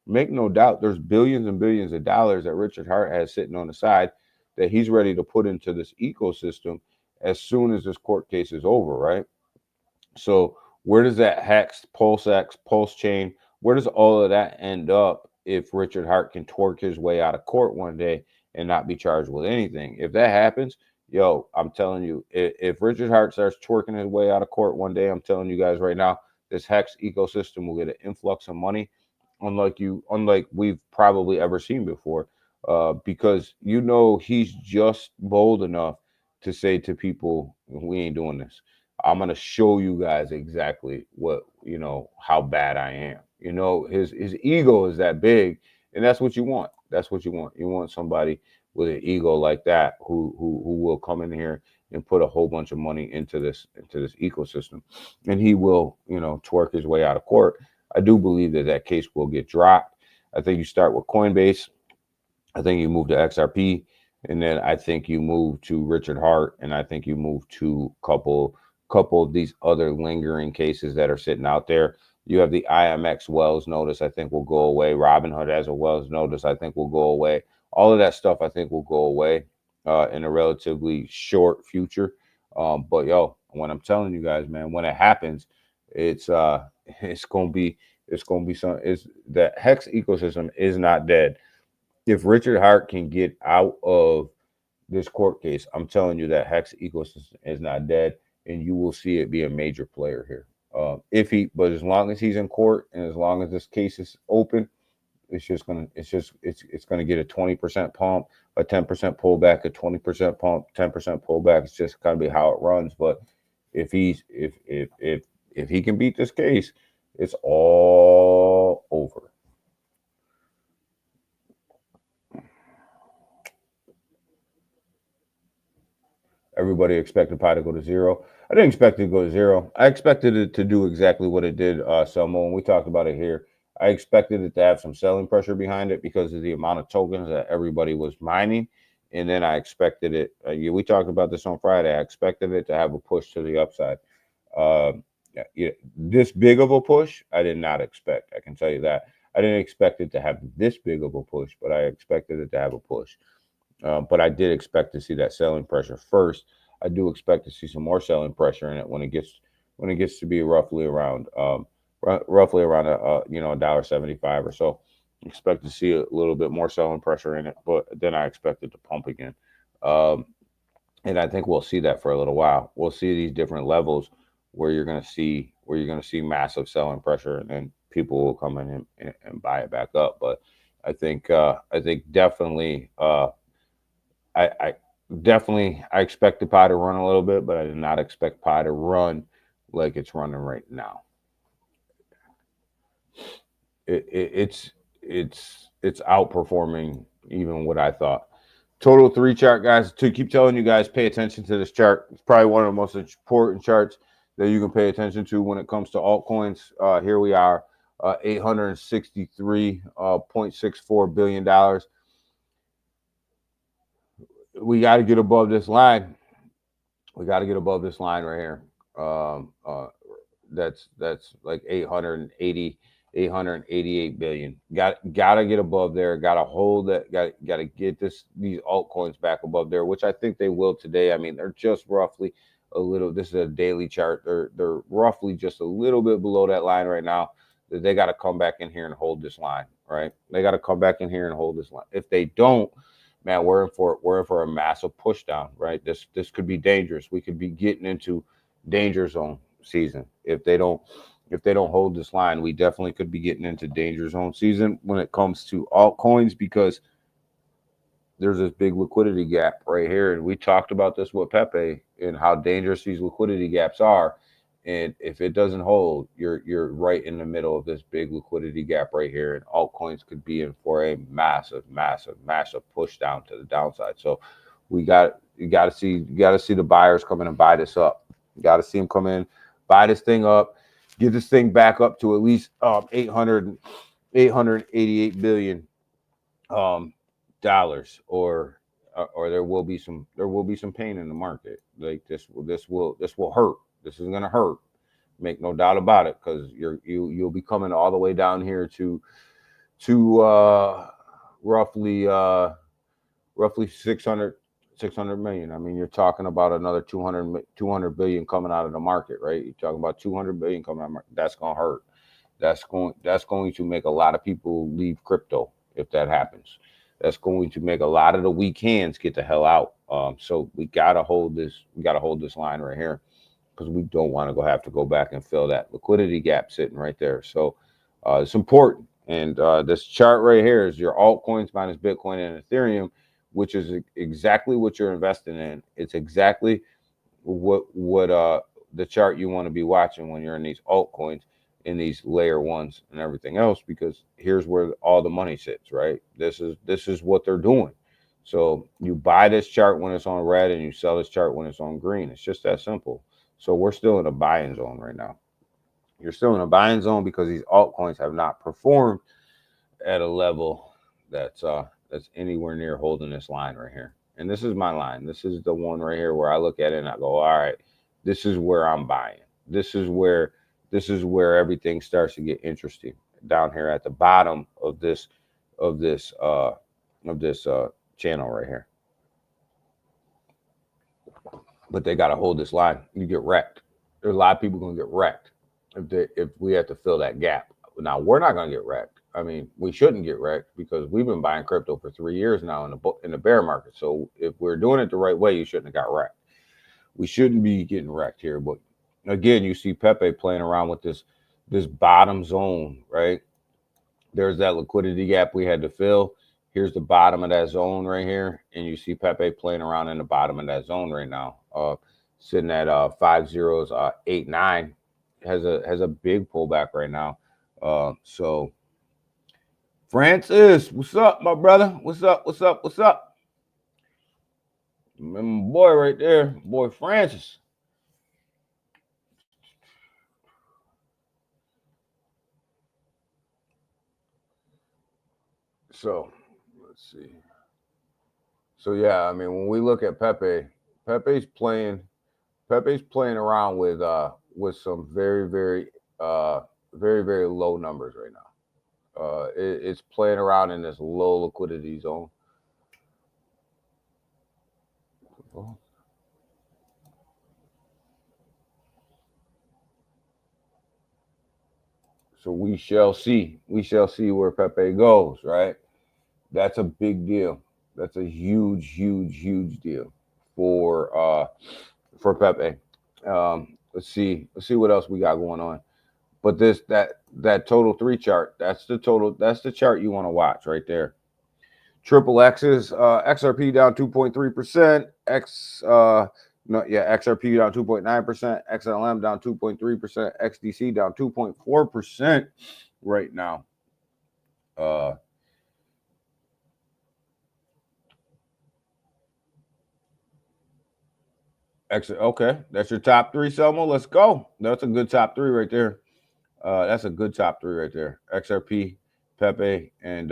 Make no doubt, there's billions and billions of dollars that Richard Hart has sitting on the side that he's ready to put into this ecosystem as soon as this court case is over, right? So where does that Hex, PulseX, Pulse Chain, where does all of that end up if Richard Hart can twerk his way out of court one day and not be charged with anything? If that happens, I'm telling you, if Richard Hart starts twerking his way out of court one day, I'm telling you guys right now, this Hex ecosystem will get an influx of money unlike we've probably ever seen before, because he's just bold enough to say to people, we ain't doing this. I'm going to show you guys exactly how bad I am. His ego is that big, and that's what you want. That's what you want. You want somebody with an ego like that who will come in here and put a whole bunch of money into this ecosystem, and he will twerk his way out of court. I do believe that case will get dropped. I think you start with Coinbase. I think you move to XRP, and then I think you move to Richard Hart, and I think you move to a couple of these other lingering cases that are sitting out there. You have the IMX Wells notice, I think will go away. Robinhood has a Wells notice, I think will go away. All of that stuff, I think, will go away in a relatively short future. But when I'm telling you guys, man, when it happens, it's gonna be some. It's the Hex ecosystem is not dead. If Richard Hart can get out of this court case, I'm telling you that Hex ecosystem is not dead, and you will see it be a major player here. But as long as he's in court and as long as this case is open, it's gonna get a 20% pump, a 10% pullback, a 20% pump, 10% pullback. It's just gonna be how it runs. But if he can beat this case, it's all over. Everybody expected Pi to go to zero. I didn't expect it to go to zero. I expected it to do exactly what it did, Selmo, and we talked about it here. I expected it to have some selling pressure behind it because of the amount of tokens that everybody was mining. And then I expected it. We talked about this on Friday. I expected it to have a push to the upside. This big of a push, I did not expect. I can tell you that. I didn't expect it to have this big of a push, but I expected it to have a push. But I did expect to see that selling pressure first. I do expect to see some more selling pressure in it when it gets to be roughly around $1.75 or so. Expect to see a little bit more selling pressure in it, but then I expect it to pump again. And I think we'll see that for a little while. We'll see these different levels where you're going to see where you're going to see massive selling pressure, and then people will come in and buy it back up. But I think definitely I definitely I expect the pie to run a little bit, but I did not expect pie to run like it's running right now. It's outperforming even what I thought. Total 3 chart, guys. To keep telling you guys, pay attention to this chart. It's probably one of the most important charts that you can pay attention to when it comes to altcoins. Here we are, $863.64 billion. We got to get above this line. We got to get above this line right here. That's like 888 billion. Got to get above there. Got to hold that. Got to get these altcoins back above there, which I think they will today. I mean, they're just roughly a little. This is a daily chart. They're roughly just a little bit below that line right now. They got to come back in here and hold this line, right? They got to come back in here and hold this line. If they don't, man, we're in for a massive push down, right? This could be dangerous. We could be getting into danger zone season if they don't hold this line. We definitely could be getting into danger zone season when it comes to altcoins, because there's this big liquidity gap right here, and we talked about this with Pepe and how dangerous these liquidity gaps are. And if it doesn't hold, you're right in the middle of this big liquidity gap right here, and altcoins could be in for a massive push down to the downside. So you got to see the buyers come in and buy this up. You got to see them come in, buy this thing up, get this thing back up to at least 888 billion dollars, or there will be some pain in the market. Like this will hurt. This is gonna hurt. Make no doubt about it, because you'll be coming all the way down here to roughly 600 million. I mean, you're talking about another 200 billion coming out of the market, right? You're talking about 200 billion coming out of the market. That's gonna hurt. That's going to make a lot of people leave crypto if that happens. That's going to make a lot of the weak hands get the hell out. So we gotta hold this. We gotta hold this line right here, because we don't want to have to go back and fill that liquidity gap sitting right there. So it's important. And this chart right here is your altcoins minus Bitcoin and Ethereum, which is exactly what you're investing in. It's exactly what the chart you want to be watching when you're in these altcoins, in these layer ones and everything else, because here's where all the money sits, right? This is what they're doing. So you buy this chart when it's on red, and you sell this chart when it's on green. It's just that simple. So we're still in a buying zone right now. You're still in a buying zone because these altcoins have not performed at a level that's anywhere near holding this line right here. And this is my line. This is the one right here where I look at it and I go, all right, this is where I'm buying. This is where everything starts to get interesting, down here at the bottom of this channel right here. But they got to hold this line. You get wrecked. There's a lot of people going to get wrecked if we have to fill that gap. Now, we're not going to get wrecked. I mean, we shouldn't get wrecked, because we've been buying crypto for 3 years now in the bear market. So if we're doing it the right way, you shouldn't have got wrecked. We shouldn't be getting wrecked here. But again, you see Pepe playing around with this bottom zone, right? There's that liquidity gap we had to fill. Here's the bottom of that zone right here, and you see Pepe playing around in the bottom of that zone right now, sitting at 5089. Has a big pullback right now. So Francis, what's up, my brother? What's up? My boy right there, boy Francis. So let's see. So yeah, I mean, when we look at Pepe's playing around with some very, very low numbers right now. It's playing around in this low liquidity zone. So we shall see. We shall see where Pepe goes, right? That's a big deal. That's a huge deal for Pepe. Let's see what else we got going on. But that total 3 chart, that's the chart you want to watch right there. Triple X's, XRP down 2.3%, XRP down 2.9%, XLM down 2.3%, XDC down 2.4% right now. Okay, that's your top 3, Selma. Let's go. That's a good top 3 right there. That's a good top 3 right there. XRP, Pepe, and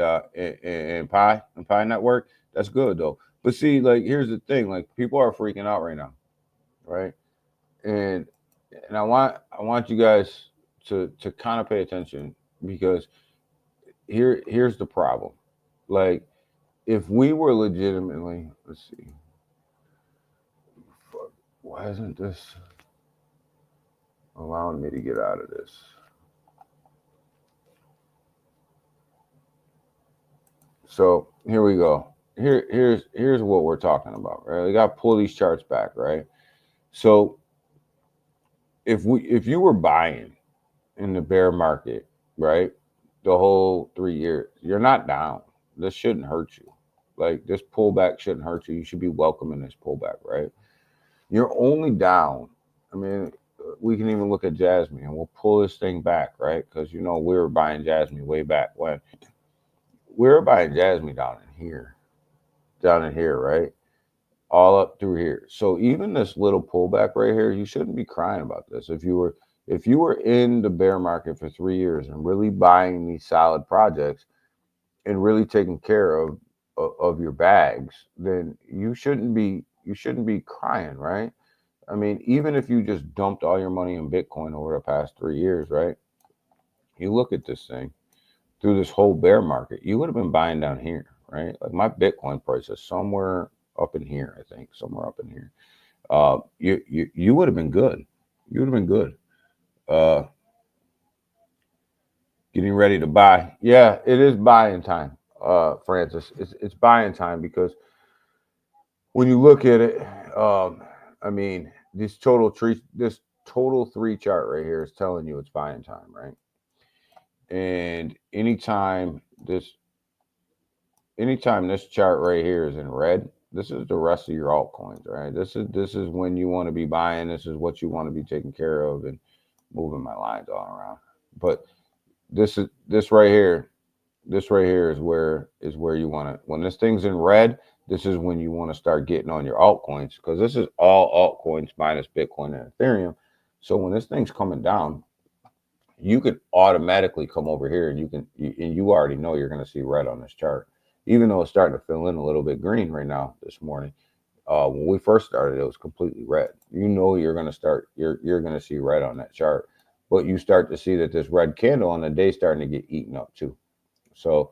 Pi Network. That's good though. But see, like, here's the thing: like, people are freaking out right now, right? And I want you guys to kind of pay attention, because here's the problem. Like, if we were legitimately, let's see, why isn't this allowing me to get out of this? So here we go. Here's what we're talking about, right? We got to pull these charts back, right? So if you were buying in the bear market, right, the whole 3 years, you're not down. This shouldn't hurt you. Like, this pullback shouldn't hurt you. You should be welcoming this pullback, right? You're only down. I mean, we can even look at Jasmine, and we'll pull this thing back, right? Because we were buying Jasmine way back when. We were buying Jasmine down in here, right? All up through here. So even this little pullback right here, you shouldn't be crying about this. If you were in the bear market for 3 years and really buying these solid projects and really taking care of your bags, then you shouldn't be crying, right? I mean, even if you just dumped all your money in Bitcoin over the past 3 years, right? You look at this thing through this whole bear market, you would have been buying down here, right? Like, my Bitcoin price is somewhere up in here, I think, somewhere up in here. You would have been good. You would have been good. Getting ready to buy. Yeah, it is buying time, Francis. It's buying time, because when you look at it, I mean, this total 3 chart right here is telling you it's buying time, right? And anytime this chart right here is in red, this is the rest of your altcoins, right? This is when you want to be buying. This is what you want to be taking care of, and moving my lines all around. But this right here is where you want to, when this thing's in red, this is when you want to start getting on your altcoins, because this is all altcoins minus Bitcoin and Ethereum. So when this thing's coming down, you could automatically come over here, and you already know you're going to see red on this chart, even though it's starting to fill in a little bit green right now this morning. When we first started, it was completely red. You're going to see red on that chart, but you start to see that this red candle on the day starting to get eaten up too. So,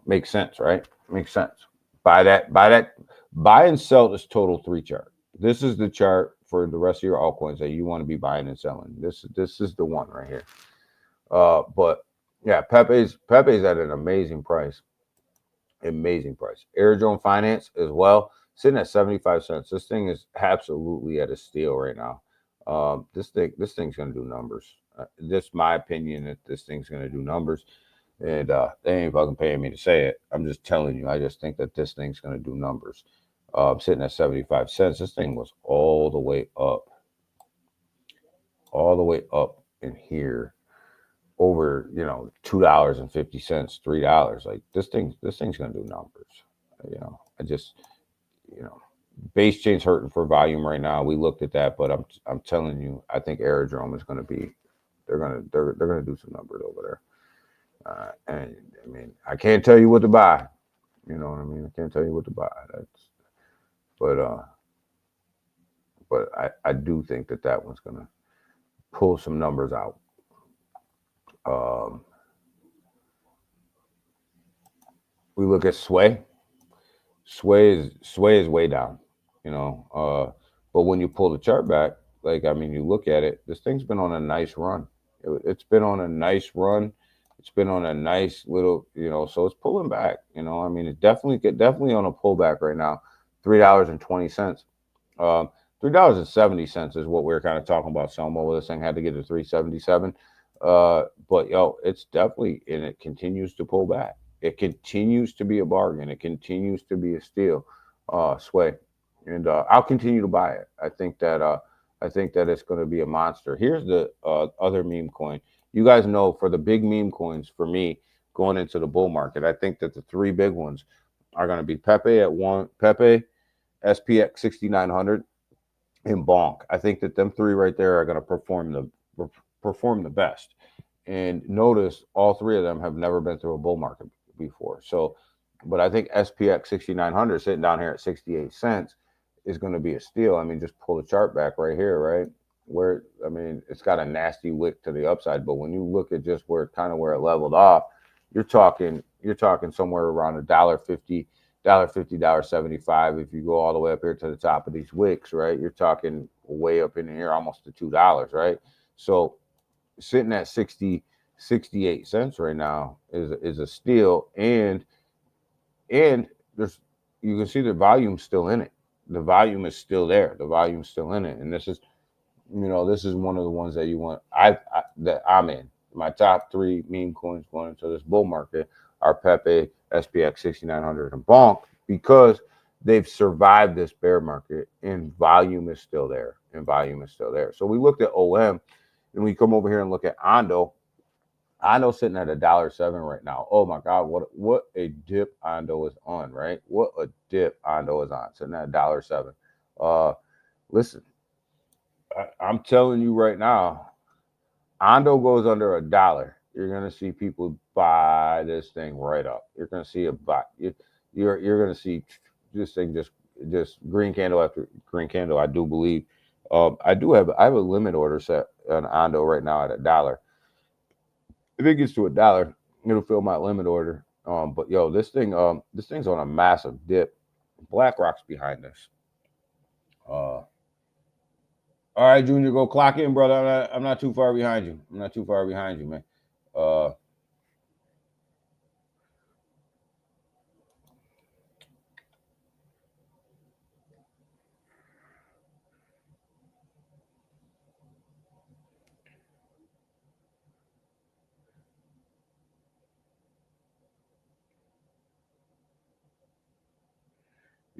makes sense, right? Makes sense. Buy and sell this total 3 chart. This is the chart for the rest of your altcoins that you want to be buying and selling. This is the one right here. But yeah, Pepe's at an amazing price. Amazing price. Airdrome Finance as well, sitting at 75 cents. This thing is absolutely at a steal right now. This thing's going to do numbers. Just my opinion that this thing's going to do numbers. And they ain't fucking paying me to say it. I'm just telling you. I just think that this thing's going to do numbers. Sitting at 75 cents. This thing was all the way up in here, over $2.50, $3. Like, this thing's going to do numbers. I just, base chain's hurting for volume right now. We looked at that, but I'm telling you, I think Airdrome is going to be, they're going to do some numbers over there. And I mean, I can't tell you what to buy. You know what I mean? I can't tell you what to buy. But I do think that one's going to pull some numbers out. We look at Sway. Sway is way down, but when you pull the chart back, like, I mean, you look at it, this thing's been on a nice run. It's been on a nice run. It's been on a nice little, so it's pulling back. I mean, it's definitely on a pullback right now. $3.20. $3.70 is what we were kind of talking about. Selma, where this thing had to get to 377. But yo, it's definitely, and it continues to pull back. It continues to be a bargain. It continues to be a steal. Sway, and I'll continue to buy it. I think that it's going to be a monster. Here's the other meme coin. You guys know, for the big meme coins, for me going into the bull market, I think that the three big ones are going to be Pepe at one, Pepe, SPX 6900, and Bonk. I think that them three right there are going to perform the best. And notice all three of them have never been through a bull market before. So, but I think SPX 6900 sitting down here at 68 cents is going to be a steal. I mean, just pull the chart back right here, right? Where, I mean, it's got a nasty wick to the upside, but when you look at just where it leveled off, you're talking somewhere around $1.50, $1.75. If you go all the way up here to the top of these wicks, right? You're talking way up in here, almost to $2, right? So sitting at 68 cents right now is a steal, and there's, you can see the volume's still in it. The volume is still there. The volume's still in it, and this is one of the ones that you want. That I'm in. My top three meme coins going into this bull market are Pepe, SPX 6900, and Bonk, because they've survived this bear market, and volume is still there. So we looked at OM, and we come over here and look at Ondo. Ondo sitting at $1.07 right now. Oh my God, what a dip Ondo is on, right? What a dip Ondo is on, sitting at $1.07. Listen, I'm telling you right now, Ondo goes under $1, you're gonna see people buy this thing right up. You're gonna see a buy. You're gonna see this thing just green candle after green candle. I do believe. I have a limit order set on Ondo right now at $1. If it gets to $1, it'll fill my limit order. But yo, this thing's on a massive dip. BlackRock's behind this. All right, Junior, go clock in, brother. I'm not too far behind you. Man.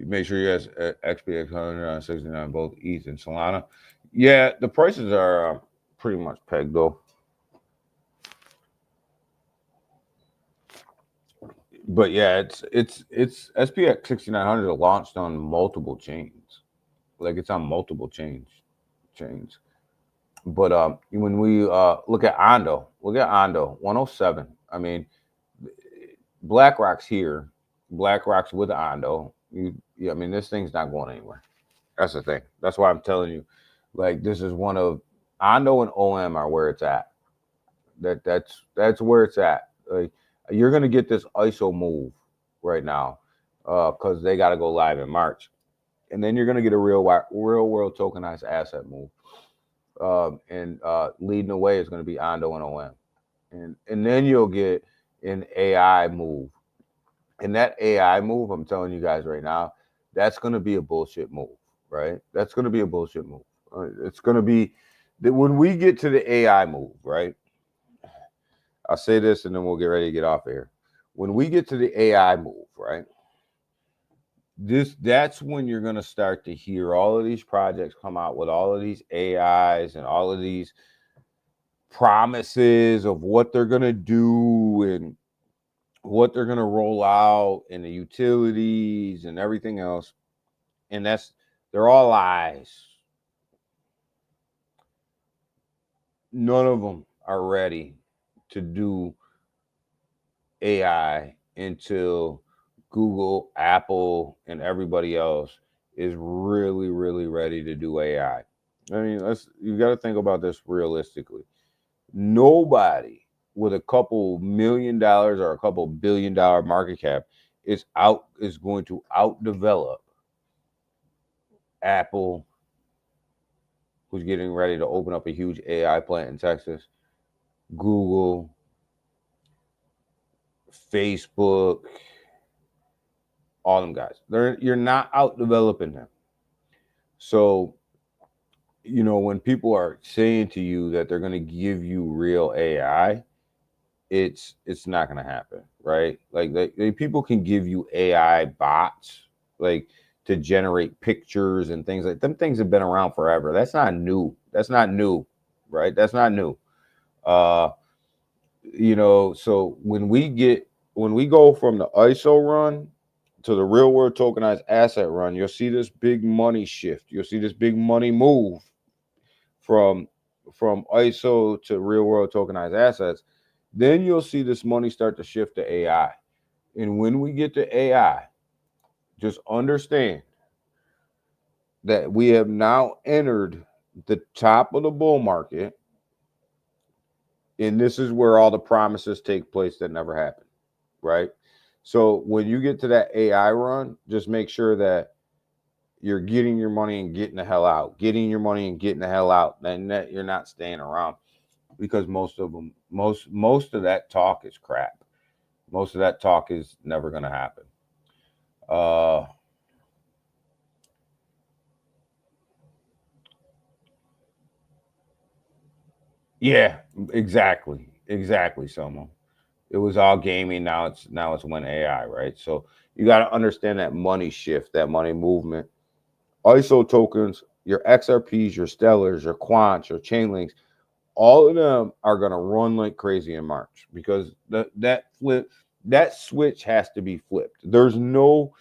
Make sure you guys XPX 169, both ETH and Solana. Yeah, the prices are pretty much pegged though. But yeah, it's SPX 6900 launched on multiple chains. Like, it's on multiple chains. But when we look at Ondo 107. I mean, BlackRock's here. BlackRock's with Ondo. I mean, this thing's not going anywhere. That's the thing. That's why I'm telling you, like, this is one of Ondo and OM are where it's at. That's where it's at. Like, you're gonna get this ISO move right now, because they got to go live in March, and then you're gonna get a real world tokenized asset move, and leading the way is gonna be Ondo and OM, and then you'll get an AI move. And that AI move, I'm telling you guys right now, that's going to be a bullshit move, right? That's going to be a bullshit move. It's going to be that when we get to the AI move, right? I'll say this and then we'll get ready to get off here. When we get to the AI move, right? That's when you're going to start to hear all of these projects come out with all of these AIs and all of these promises of what they're going to do and what they're going to roll out in the utilities and everything else. And they're all lies. None of them are ready to do AI until Google, Apple, and everybody else is really, really ready to do AI. I mean, you got to think about this realistically. Nobody with a couple $1 million or a couple $1 billion market cap is going to outdevelop Apple, who's getting ready to open up a huge AI plant in Texas, Google, Facebook, all them guys. You're not outdeveloping them. So you know, when people are saying to you that they're going to give you real AI, it's not going to happen, right? Like people can give you AI bots, like to generate pictures and things like them. Things have been around forever. That's not new. That's not new, right? That's not new. Uh, you know, so when we go from the ISO run to the real world tokenized asset run, you'll see this big money shift. You'll see this big money move from ISO to real world tokenized assets. Then you'll see this money start to shift to AI. And when we get to AI, just understand that we have now entered the top of the bull market. And this is where all the promises take place that never happened, right? So when you get to that AI run, just make sure that you're getting your money and getting the hell out, getting your money and getting the hell out, and that you're not staying around, because most of that talk is crap. Most of that talk is never going to happen. Yeah, exactly, Selma. It was all gaming. Now it's when AI, right? So you got to understand that money shift, that money movement. ISO tokens, your XRPs, your Stellars, your Quants, your Chainlinks, all of them are going to run like crazy in March, because that switch has to be flipped. There's no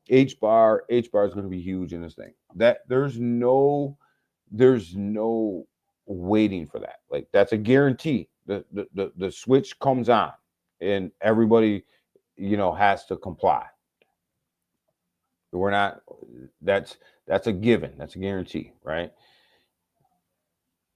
H bar is going to be huge in this thing. That there's no waiting for that. Like, that's a guarantee. The switch comes on and everybody, you know, has to comply. We're not, that's a given. That's a guarantee, right?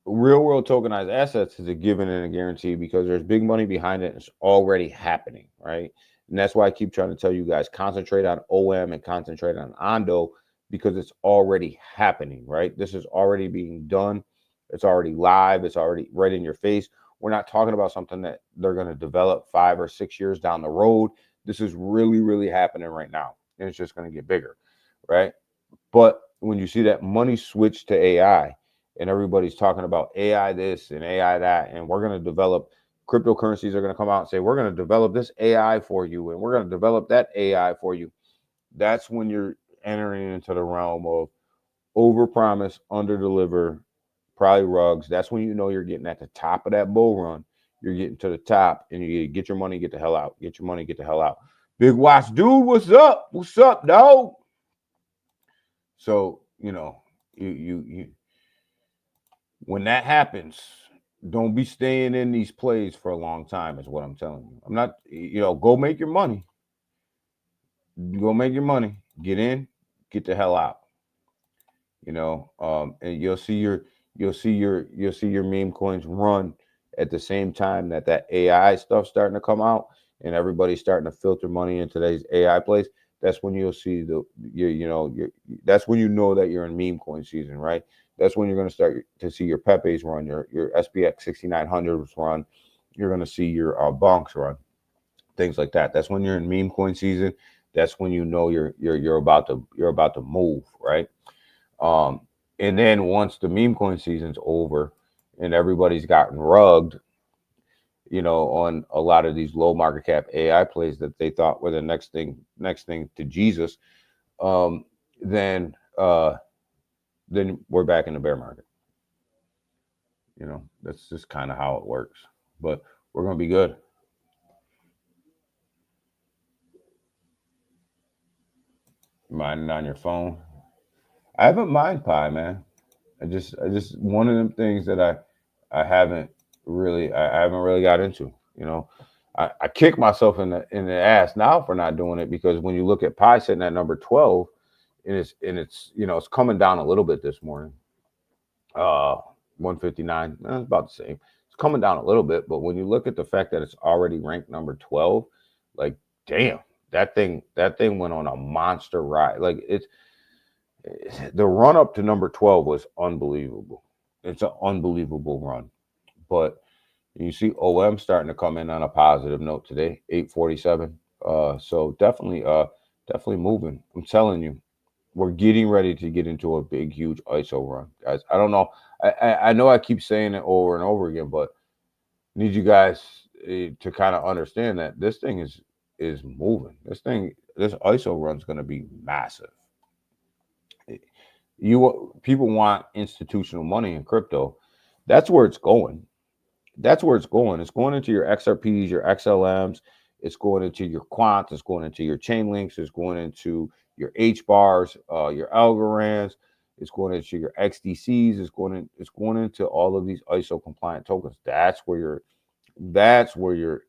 Real world tokenized assets is a given and a guarantee, because there's big money behind it and it's already happening, right? And that's why I keep trying to tell you guys, concentrate on OM and concentrate on Ondo, because it's already happening, right? This is already being done. It's already live. It's already right in your face. We're not talking about something that they're going to develop 5 or 6 years down the road. This is really, really happening right now. And it's just going to get bigger, right? But when you see that money switch to AI, and everybody's talking about AI this and AI that, and we're going to develop, cryptocurrencies are going to come out and say, we're going to develop this AI for you, and we're going to develop that AI for you. That's when you're entering into the realm of overpromise, underdeliver, probably rugs. That's when you know you're getting at the top of that bull run. You're getting to the top, and you get your money, get the hell out. Get your money, get the hell out. Big Watch dude, what's up? What's up, dog? So, you know, you when that happens, don't be staying in these plays for a long time, is what I'm telling you. I'm not, you know, go make your money. Go make your money. Get in, get the hell out. You know, and you'll see your meme coins run at the same time that AI stuff starting to come out, and everybody's starting to filter money into today's AI plays. That's when you'll see that's when you know that you're in meme coin season, right? That's when you're going to start to see your Pepe's run, your SPX 6900s run. You're going to see your bonks run, things like that. That's when you're in meme coin season. That's when you know you're about to move, right? And then once the meme coin season's over and everybody's gotten rugged, you know, on a lot of these low market cap AI plays that they thought were the next thing to Jesus, then we're back in the bear market. You know, that's just kind of how it works. But we're gonna be good. Mining on your phone. I haven't mined Pi, man. I just one of them things that I haven't really got into. You know, I kick myself in the ass now for not doing it, because when you look at Pi sitting at number 12, and it's you know, it's coming down a little bit this morning. 159, it's about the same. It's coming down a little bit, but when you look at the fact that it's already ranked number 12, like, damn, that thing went on a monster ride. Like, the run up to number 12 was unbelievable. It's an unbelievable run. But you see OM starting to come in on a positive note today, 847. So definitely moving. I'm telling you, we're getting ready to get into a big, huge ISO run, guys. I don't know. I know I keep saying it over and over again, but need you guys to kind of understand that this thing is moving. This ISO run is going to be massive. People want institutional money in crypto. That's where it's going. That's where it's going. It's going into your XRPs, your XLMs. It's going into your quants. It's going into your chain links. It's going into your H bars, your Algorands. It's going into your XDCs. It's going into all of these ISO compliant tokens. That's where your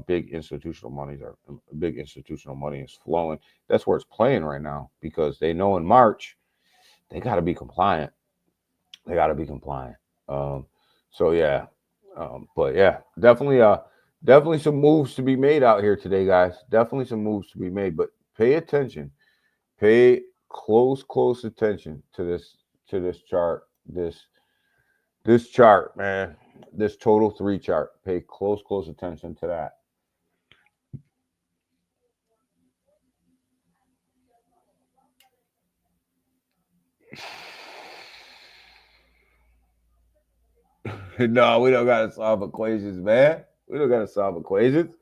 big institutional money is flowing. That's where it's playing right now because they know in March they got to be compliant. They got to be compliant. So yeah, but yeah, definitely some moves to be made out here today, guys. Definitely some moves to be made, but pay attention. Pay close attention to this chart. This chart, man. This total 3 chart. Pay close attention to that. No, we don't gotta solve equations, man. We don't gotta solve equations.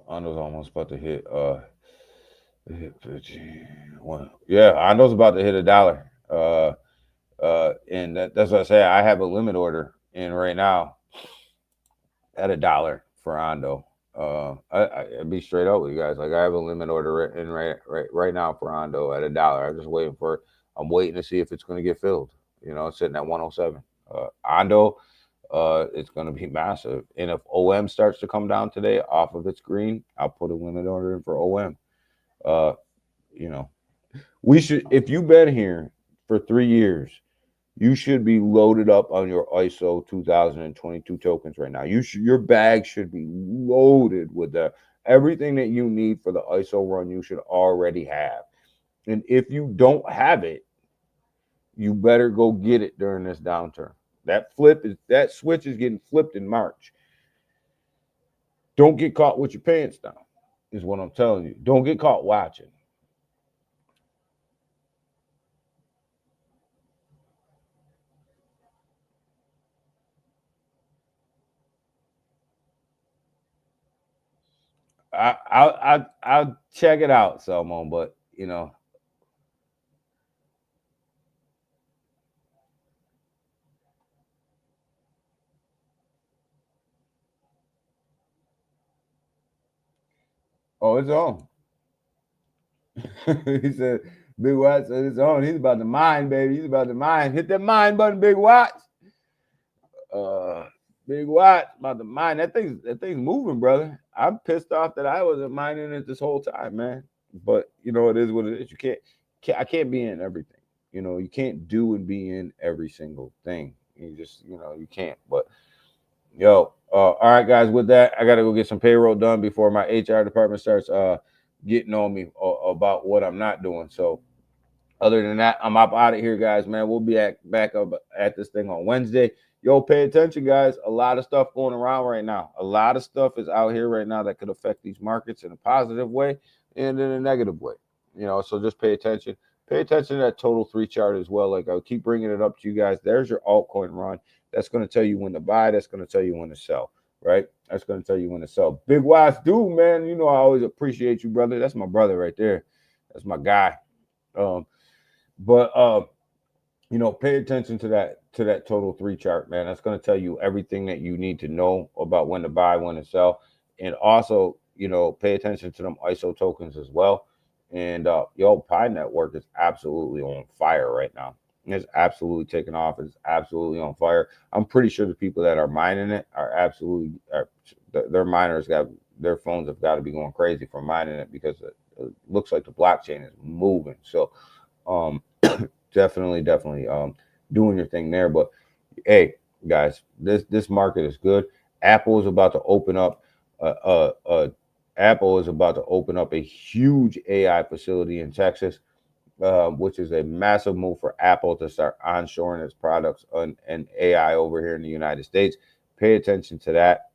Ando's almost about to hit 15. Yeah, Ando's about to hit $1. And that's what I say. I have a limit order in right now at $1 for Ando. I'd be straight up with you guys. Like I have a limit order in right now for Ando at $1. I'm just waiting for it. I'm waiting to see if it's going to get filled. It's sitting at 107. Ando, it's going to be massive. And if OM starts to come down today off of its green, I'll put a limit order in for OM. We should. If you've been here for 3 years, you should be loaded up on your ISO 2022 tokens right now. Your bag should be loaded with everything that you need for the ISO run. You should already have, and if you don't have it, you better go get it during this downturn. That switch is getting flipped in March. Don't get caught with your pants down, is what I'm telling you. Don't get caught watching. I'll check it out, Salmon, but oh, it's on. He said, Big Watts said it's on. He's about to mine, baby. He's about to mine. Hit that mine button, Big Watts. Big Watts about to mine. That thing's moving, brother. I'm pissed off that I wasn't mining it this whole time, man. But it is what it is. I can't be in everything. You can't do and be in every single thing. You just, you can't. But all right, guys. With that, I gotta go get some payroll done before my HR department starts getting on me about what I'm not doing. So, other than that, I'm up out of here, guys. Man, we'll be back up at this thing on Wednesday. Pay attention, guys. A lot of stuff going around right now. A lot of stuff is out here right now that could affect these markets in a positive way and in a negative way. So just pay attention. Pay attention to that total 3 chart as well. Like I'll keep bringing it up to you guys. There's your altcoin run. That's going to tell you when to buy. That's going to tell you when to sell. Right? That's going to tell you when to sell. Big Wise dude, man. I always appreciate you, brother. That's my brother right there. That's my guy. Pay attention to that total 3 chart, man. That's going to tell you everything that you need to know about when to buy, when to sell, and also, pay attention to them ISO tokens as well. And Pi Network is absolutely on fire right now. It's absolutely taking off. It's absolutely on fire. I'm pretty sure the people that are mining it are absolutely their miners their phones have got to be going crazy for mining it because it looks like the blockchain is moving. So, definitely doing your thing there. But hey, guys, this market is good. Apple is about to open up a huge AI facility in Texas. which is a massive move for Apple to start onshoring its products and AI over here in the United States. Pay attention to that.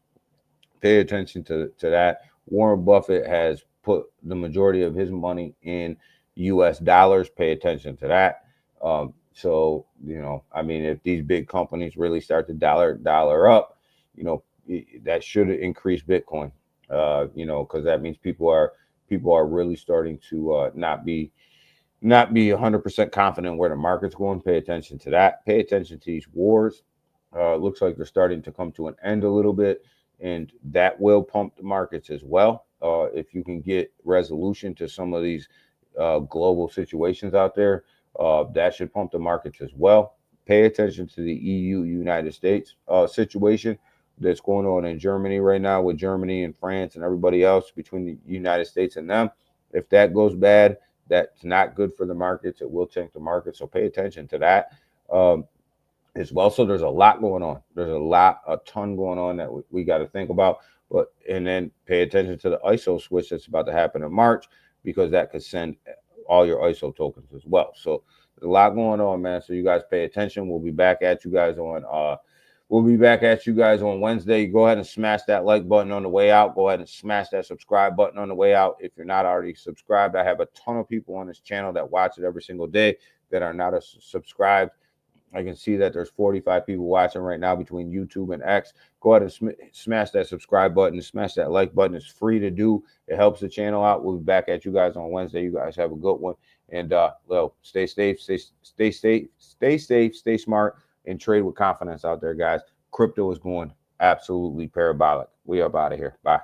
Pay attention to that. Warren Buffett has put the majority of his money in US dollars. Pay attention to that. So, I mean, if these big companies really start to dollar up, that should increase Bitcoin, because that means people are really starting to not be 100% confident where the market's going. Pay attention to that. Pay attention to these wars. Looks like they're starting to come to an end a little bit, and that will pump the markets as well. If you can get resolution to some of these global situations out there, that should pump the markets as well. Pay attention to the EU, United States situation that's going on in Germany right now, with Germany and France and everybody else between the United States and them. If that goes bad, that's not good for the markets. It will tank the market. So pay attention to that as well. So there's a lot going on. There's a ton going on that we got to think about. And then pay attention to the ISO switch that's about to happen in March, because that could send all your ISO tokens as well. So there's a lot going on, man. So you guys pay attention. We'll be back at you guys on Wednesday. Go ahead and smash that like button on the way out. Go ahead and smash that subscribe button on the way out. If you're not already subscribed, I have a ton of people on this channel that watch it every single day that are not subscribed. I can see that there's 45 people watching right now between YouTube and X. Go ahead and smash that subscribe button, smash that like button. It's free to do. It helps the channel out. We'll be back at you guys on Wednesday. You guys have a good one. And stay safe, stay smart, and trade with confidence out there, guys. Crypto is going absolutely parabolic. We up out of here. Bye.